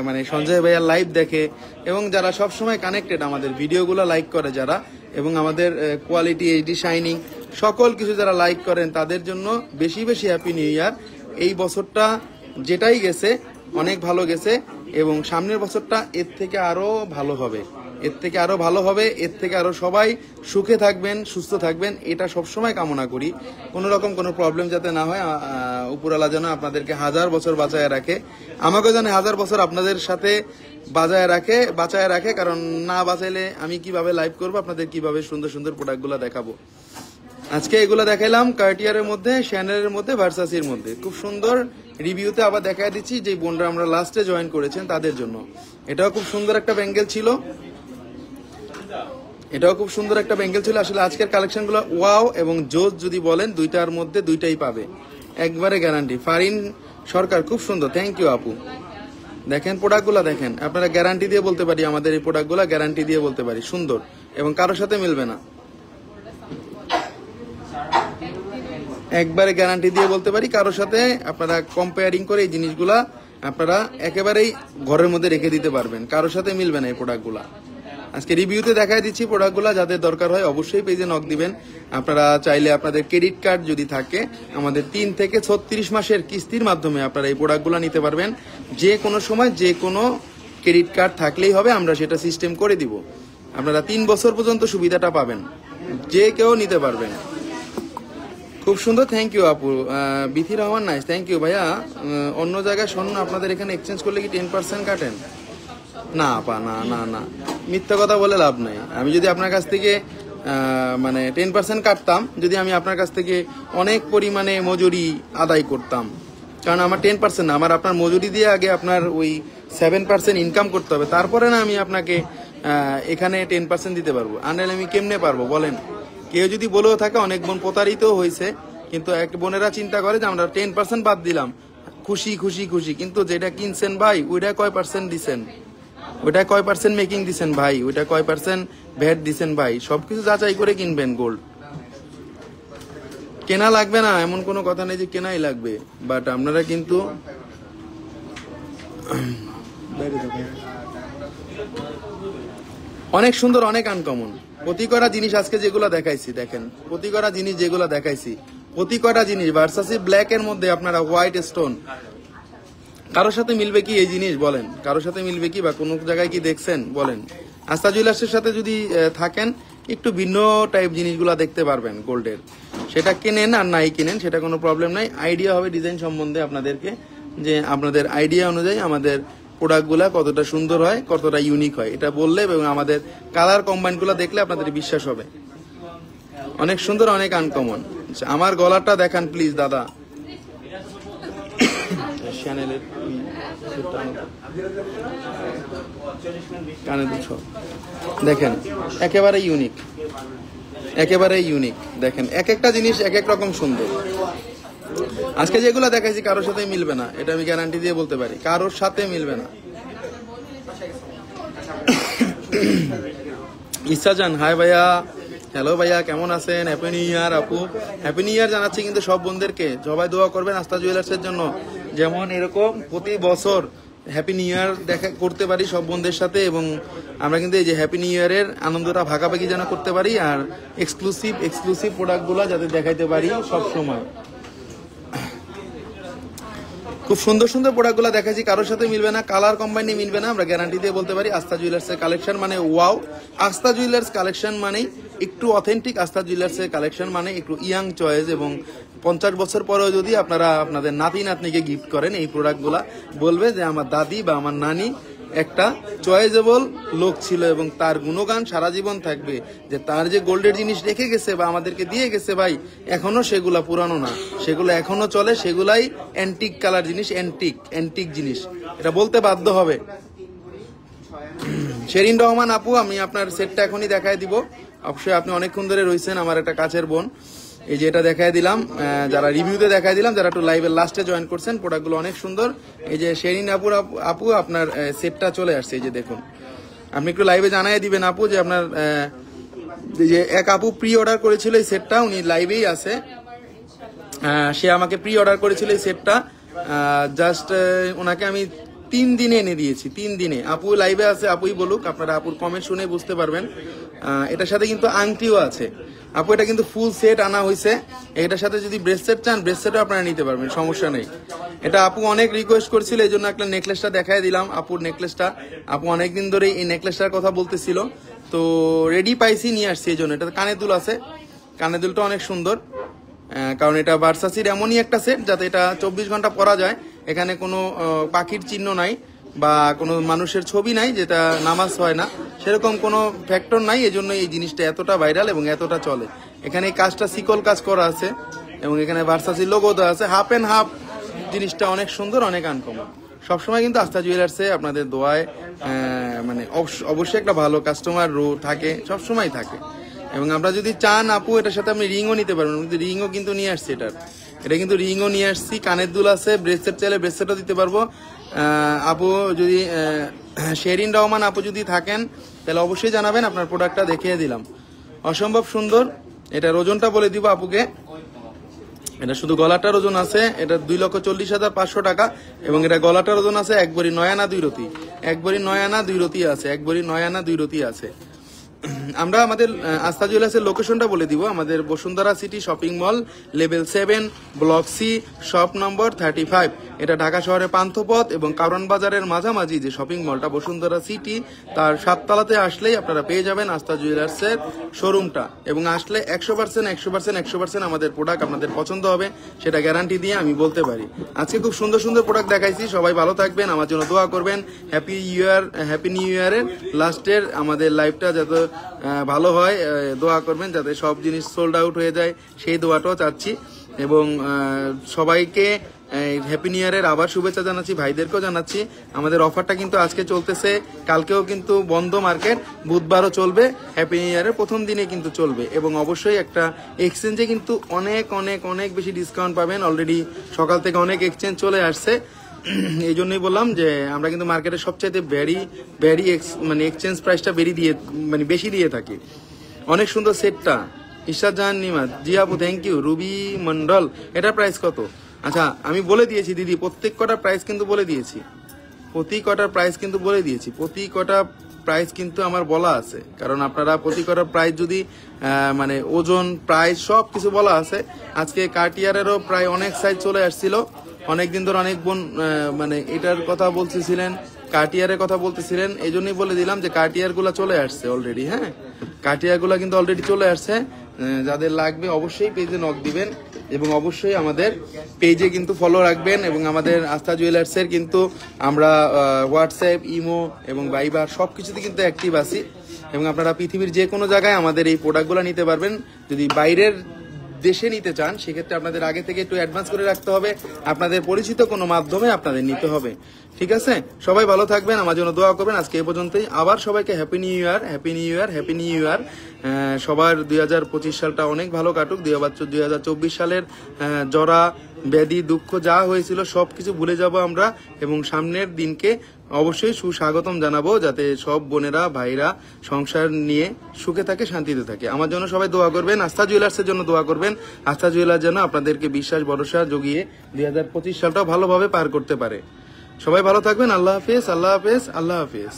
মানে সঞ্জয় ভাইয়ার লাইভ দেখে, এবং যারা সবসময় কানেক্টেড, আমাদের ভিডিওগুলো লাইক করে যারা, এবং আমাদের কোয়ালিটি এইচডি শাইনিং সকল কিছু যারা লাইক করেন, তাদের জন্য বেশি বেশি হ্যাপি নিউ ইয়ার। এই বছরটা যেটাই গেছে অনেক ভালো গেছে, এবং সামনের বছরটা এর থেকে আরো ভালো হবে, এর থেকে আরো ভালো হবে, এর থেকে আরো সবাই সুখে থাকবেন, সুস্থ থাকবেন, এটা সবসময় কামনা করি। কোনো রকম কোনো প্রবলেম যাতে না হয়, উপরওয়ালা যেন আপনাদেরকে 1000 বছর বাঁচায় রাখে, আমাকে যেন 1000 বছর আপনাদের সাথে বাঁচায় রাখে। কারণ না বাঁচাইলে আমি কিভাবে লাইভ করবো, আপনাদের কিভাবে সুন্দর সুন্দর প্রোডাক্টগুলো দেখাবো। আজকে এগুলো দেখাইলাম কার্টিয়ারের মধ্যে, শ্যানেলের মধ্যে, ভার্সাসির মধ্যে। খুব সুন্দর রিভিউতে আবার দেখাই দিচ্ছি যে বোনরা আমরা লাস্টে জয়েন করেছেন তাদের জন্য। এটাও খুব সুন্দর একটা ব্যাঙ্গেল ছিল, আসলে আজকের কালেকশনগুলো ওয়াও এবং জোজ যদি বলেন, দুইটার মধ্যে দুইটাই পাবে, একবারে গ্যারান্টি। ফারিন সরকার খুব সুন্দর, থ্যাংক ইউ আপু। দেখেন প্রোডাক্টগুলো দেখেন, আপনারা গ্যারান্টি দিয়ে বলতে পারি, আমাদের এই প্রোডাক্টগুলো গ্যারান্টি দিয়ে বলতে পারি সুন্দর, এবং কারোর সাথে মিলবে না, একবারে গ্যারান্টি দিয়ে বলতে পারি। কারোর সাথে আপনারা কম্পেয়ারিং করে এই জিনিসগুলা আপনারা একেবারেই ঘরের মধ্যে রেখে দিতে পারবেন, কারোর সাথে মিলবে না এই প্রোডাক্টগুলা। আজকে রিভিউতে দেখাই দিচ্ছি প্রোডাক্টগুলো, যাদের দরকার হয় অবশ্যই পেজে নক দিবেন। আপনারা চাইলে আপনাদের ক্রেডিট কার্ড যদি থাকে, আমাদের 3 থেকে 36 মাসের কিস্তির মাধ্যমে আপনারা এই প্রোডাক্টগুলো নিতে পারবেন। যে কোনো সময় যে কোনো ক্রেডিট কার্ড থাকলেই হবে, আমরা সেটা সিস্টেম করে দিব। আপনারা 3 বছর পর্যন্ত সুবিধাটা পাবেন, যে কেউ নিতে পারবেন। খুব সুন্দর, থ্যাংক ইউ আপু। Bithi Rahman nice, thank you ভাইয়া। অন্য জায়গায় স্বর্ণ আপনাদের এখানে এক্সচেঞ্জ করলে কি 10% কাটেন? না আপা, না না না, মিথ্যা কথা বলে লাভ নাই। আমি যদি আপনার কাছ থেকে মানে 10% কাটতাম, যদি আমি আপনার কাছ থেকে অনেক পরিমাণে মজুরি আদায় করতাম, কারণ আমার 10% না, আমার আপনার মজুরি দিয়ে আগে আপনার ওই 7% ইনকাম করতে হবে, তারপরে না আমি আপনাকে এখানে 10% দিতে পারবো। আনলে আমি কেমনে পারবো বলেন? কেউ যদি বলেও থাকে, অনেক বোন প্রতারিত হয়েছে, কিন্তু এক বোনেরা চিন্তা করে যে আমরা 10% বাদ দিলাম, খুশি খুশি খুশি, কিন্তু যেটা কিনছেন ভাই ওইটা কয় পার্সেন্ট দিচ্ছেন, ওইটা কয় পার্সেন্ট মেকিং দিচ্ছেন ভাই, ওইটা কয় পার্সেন্ট ভ্যাট দিচ্ছেন ভাই, সবকিছু যাচাই করে কিনবেন গোল্ড। কেনা লাগবে না এমন কোনো কথা নেই যে কেনাই লাগবে, বাট আপনারা কিন্তু অনেক সুন্দর, অনেক আনকমন প্রতি কটা জিনিস আজকে যেগুলো দেখাইছি, দেখেন প্রতি কটা জিনিস যেগুলো দেখাইছি, প্রতি কটা জিনিস ভার্সাসি ব্ল্যাক এর মধ্যে আপনারা হোয়াইট স্টোন। কারোর সাথে মিলবে কি এই জিনিস বলেন? কারোর সাথে মিলবে কি, বা কোনো জায়গায় কি দেখছেন বলেন? আস্থা জুয়েলার্সের সাথে যদি থাকেন, একটু ভিন্ন টাইপ জিনিসগুলো দেখতে পারবেন গোল্ডের। সেটা কেনেন আর নাই কিনেন, সেটা কোনো প্রবলেম নাই। আইডিয়া হবে ডিজাইন সম্বন্ধে আপনাদেরকে, যে আপনাদের আইডিয়া অনুযায়ী আমাদের প্রোডাক্টগুলা কতটা সুন্দর হয়, কতটা ইউনিক হয়, এটা বললে এবং আমাদের কালার কম্বাইনগুলো দেখলে আপনাদের বিশ্বাস হবে। অনেক সুন্দর, অনেক আনকমন। আমার গলাটা দেখান প্লিজ দাদা, চ্যানেলের কানে দুটো দেখেন, একেবারে ইউনিক, একেবারে ইউনিক। দেখেন এক একটা জিনিস এক এক রকম সুন্দর। আজকে যেগুলো দেখাইছি কারোর সাথে মিলবে না, এটা আমি গ্যারান্টি দিয়ে বলতে পারি, কারোর সাথে মিলবে না। ইচ্ছা জান, হাই ভাইয়া, হ্যালো ভাইয়া, কেমন আছেন? হ্যাপি নিউ ইয়ার আপু, হ্যাপি নিউ ইয়ার জানাচ্ছি কিন্তু সব বন্ধুদেরকে। সবাই দোয়া করবেন আস্থা জুয়েলার্সের জন্য, যেমন এরকম প্রতি বছর হ্যাপি নিউ ইয়ার দেখা করতে পারি সব বন্ধুদের সাথে, এবং আমরা কিন্তু এই যে হ্যাপি নিউ ইয়ারের আনন্দটা ভাগাভাগি যেন করতে পারি, আর এক্সক্লুসিভ প্রোডাক্টগুলো যাতে দেখাইতে পারি সব সময়। খুব সুন্দর সুন্দর প্রোডাক্টগুলো দেখাচ্ছি, কারোর সাথে মিলবে না, কালার কম্বাইনে মিলবে না, আমরা গ্যারান্টি দিয়ে বলতে পারি। আস্থা জুয়েলার্সের কালেকশন মানে ওয়াও, আস্থা জুয়েলার্স কালেকশন মানে একটু অথেন্টিক, আস্থা জুয়েলার্সের কালেকশন মানে একটু ইয়াং চয়েস, এবং 50 বছর পরেও যদি আপনারা আপনাদের নাতি নাতনিকে গিফট করেন এই প্রোডাক্টগুলা, বলবে যে আমার দাদি বা আমার নানি একটা চয়েজেবল লোক ছিল এবং তার গুণগান সারা জীবন থাকবে, যে তার যে গোল্ডের জিনিস রেখে গেছে বা আমাদেরকে দিয়ে গেছে ভাই, এখনো সেগুলা পুরানো না, সেগুলো এখনো চলে, সেগুলাই অ্যান্টিক কালার জিনিস, অ্যান্টিক জিনিস, এটা বলতে বাধ্য হবে। শেরিন রহমান আপু, আমি আপনার সেটটা এখনই দেখায় দিব। অবশ্যই আপনি অনেকক্ষণ ধরে রয়েছেন, আমার একটা কাছের বোন। এই যে এটা দেখায় দিলাম, যারা রিভিউতে দেখায় দিলাম, যারা একটু লাইভের লাস্টে জয়েন করছেন, প্রোডাক্টগুলো অনেক সুন্দর। এই যে শেরিন আপু আপনার সেটটা চলে আসছে, এই যে দেখুন। আপনি একটু লাইভে জানাই দিবেন আপু যে আপনার যে এক আপু প্রি অর্ডার করেছিল এই সেটটা, উনি লাইভেই আছে। সে আমাকে প্রি অর্ডার করেছিল এই সেটটা, জাস্ট ওনাকে আমি 3 দিনে এনে দিয়েছি, 3 দিনে। আপু লাইভে আছে, আপুই বলুক, আপনারা আপুর কমেন্ট শুনে বুঝতে পারবেন। এটার সাথে কিন্তু আংটিও আছে আপু, এটা কিন্তু ফুল সেট আনা হয়েছে। এটার সাথে যদি ব্রেসলেট চান, ব্রেসলেটও আপনারা নিতে পারবেন, সমস্যা নেই। এটা আপু অনেক রিকোয়েস্ট করছিল, এই জন্য একটা নেকলেসটা দেখাই দিলাম, আপুর নেকলেসটা। আপু অনেকদিন ধরে এই নেকলেসটার কথা বলতেছিল, তো রেডি পাইছি, নিয়ে আসছি। এই জন্য এটা কানের দুল আছে, কানের দুলটা অনেক সুন্দর, কারণ এটা ভার্সাসির এমনই একটা সেট যাতে এটা 24 ঘন্টা পরা যায়। এখানে কোনো পাখির চিহ্ন নাই বা কোনো মানুষের ছবি নাই যেটা নামাজ হয় না, সেরকম কোনো ফ্যাক্টর নাই। এজন্য এই জিনিসটা এতটা ভাইরাল এবং এতটা চলে। এখানে এই কাজটা সিকল কাজ করা আছে এবং এখানে ভার্সাসির লোগো দেওয়া আছে। হাফ এন্ড হাফ জিনিসটা অনেক সুন্দর, অনেক আনকমন। সবসময় কিন্তু আস্থা জুয়েলার্সে আপনাদের দোয়ায় মানে অবশ্যই একটা ভালো কাস্টমার থাকে, সবসময় থাকে। এবং আমরা যদি চান আপু, এটার সাথে আপনি রিংও নিতে পারবেন, রিংও কিন্তু নিয়ে আসছি। এটা কিন্তু রিংও নিয়ে আসছি, কানের দুল আছে, ব্রেসলেট চাইলে ব্রেসলেটও দিতে পারবো। আপু যদি শেরিন রহমান আপু যদি থাকেন তাহলে অবশ্যই জানাবেন, আপনার প্রোডাক্টটা দেখিয়ে দিলাম, অসম্ভব সুন্দর। এটার ওজনটা বলে দিব আপুকে। এটা শুধু গলাটার ওজন আছে, এটা 2,40,500 টাকা এবং এটা গলাটার ওজন আছে 1 ভরি 9 আনা 2 রতি, 1 ভরি 9 আনা 2 রতি আছে, 1 ভরি 9 আনা 2 রতি আছে। আমরা আমাদের আস্থা জুয়েলার্সের লোকেশনটা বলে দিব, আমাদের Bashundhara city shopping mall, level 7, block C, shop নম্বর 35। এটা ঢাকা শহরের পান্থপথ এবং কারওয়ান বাজারের মাঝামাঝি যে শপিং মলটা বসুন্ধরা সিটি, তার 7 তলাতে আসলেই আপনারা পেয়ে যাবেন আস্থা জুয়েলার্সের শোরুমটা। এবং আসলে 100% আমাদের প্রোডাক্ট আপনাদের পছন্দ হবে, সেটা গ্যারান্টি দিয়ে আমি বলতে পারি। আজকে খুব সুন্দর সুন্দর প্রোডাক্ট দেখাইছি, সবাই ভালো থাকবেন, আমার জন্য দোয়া করবেন। হ্যাপি নিউ ইয়ারের লাস্টের আমাদের লাইভটা যাতে ভালো হয়, দোয়া করবেন যাতে সব জিনিস সোল্ড আউট হয়ে যায়, সেই দোয়াটাও চাচ্ছি। এবং সবাইকে হ্যাপি নিউ ইয়ারের আবার শুভেচ্ছা জানাচ্ছি, ভাইদেরকেও জানাচ্ছি। আমাদের অফারটা কিন্তু আজকে চলতেছে, কালকেও কিন্তু বন্ধ মার্কেট, বুধবারও চলবে, হ্যাপি নিউ ইয়ারের প্রথম দিনে কিন্তু চলবে। এবং অবশ্যই একটা এক্সচেঞ্জে কিন্তু অনেক অনেক অনেক বেশি ডিসকাউন্ট পাবেন। অলরেডি সকাল থেকে অনেক এক্সচেঞ্জ চলে আসছে, এই জন্যই বললাম যে আমরা কিন্তু মার্কেটে সবচাইতে মানে এক্সচেঞ্জ প্রাইসটা বেশি দিয়ে থাকি। অনেক সুন্দর সেটটা, ইশরাত জাহান নিমাদ, জি আপু থ্যাংক ইউ। রুবি মন্ডল, এটার প্রাইস কত? আচ্ছা আমি বলে দিয়েছি দিদি, প্রত্যেক কটার প্রাইস কিন্তু বলে দিয়েছি, প্রতি কটার প্রাইস কিন্তু আমার বলা আছে। কারণ আপনারা প্রতি কটার প্রাইস যদি মানে ওজন, প্রাইস সব কিছু বলা আছে। আজকে কার্টিয়ারেরও প্রায় অনেক সাইজ চলে আসছিল, অনেকদিন ধরে অনেক বোন মানে এটার কথা বলতেছিলেন, কার্টিয়ারের কথা বলতেছিলেন, এই জন্যই বলে দিলাম যে কার্টিয়ার গুলা চলে আসছে অলরেডি। হ্যাঁ, কার্টিয়ার গুলা কিন্তু অলরেডি চলে আসছে। যাদের লাগবে অবশ্যই পেজে নক দিবেন এবং অবশ্যই আমাদের পেজে কিন্তু ফলো রাখবেন। এবং আমাদের আস্থা জুয়েলার্সের কিন্তু আমরা হোয়াটসঅ্যাপ, ইমো এবং ভাইবার সবকিছুতে কিন্তু অ্যাক্টিভ আছি। এবং আপনারা পৃথিবীর যে কোনো জায়গায় আমাদের এই প্রোডাক্টগুলো নিতে পারবেন। যদি বাইরের দেশে নিতে চান সেক্ষেত্রে আপনাদের আগে থেকে একটু অ্যাডভান্স করে রাখতে হবে, আপনাদের পরিচিত কোনো মাধ্যমে আপনাদের নিতে হবে। ঠিক আছে, সবাই ভালো থাকবেন, আমার জন্য দোয়া করবেন। আজকে এই পর্যন্তই, আবার সবাইকে happy new year, happy new year, happy new year. সবার 2025 সালটা অনেক ভালো কাটুক। 2024 সালের জরা ব্যাধি দুঃখ যা হয়েছিল সবকিছু ভুলে যাব আমরা এবং সামনের দিনকে অবশ্যই সুস্বাগতম জানাবো, যাতে সব বোনেরা ভাইরা সংসার নিয়ে সুখে থাকে, শান্তিতে থাকে। আমার জন্য সবাই দোয়া করবেন, আস্থা জুয়েলার্সের জন্য দোয়া করবেন। আস্থা জুয়েলার্স যেন আপনাদেরকে বিশ্বাস ভরসা জুগিয়ে 2025 সালটাও ভালোভাবে পার করতে পারে। সবাই ভালো থাকবেন, আল্লাহ হাফেজ, আল্লাহ হাফেজ, আল্লাহ হাফেজ।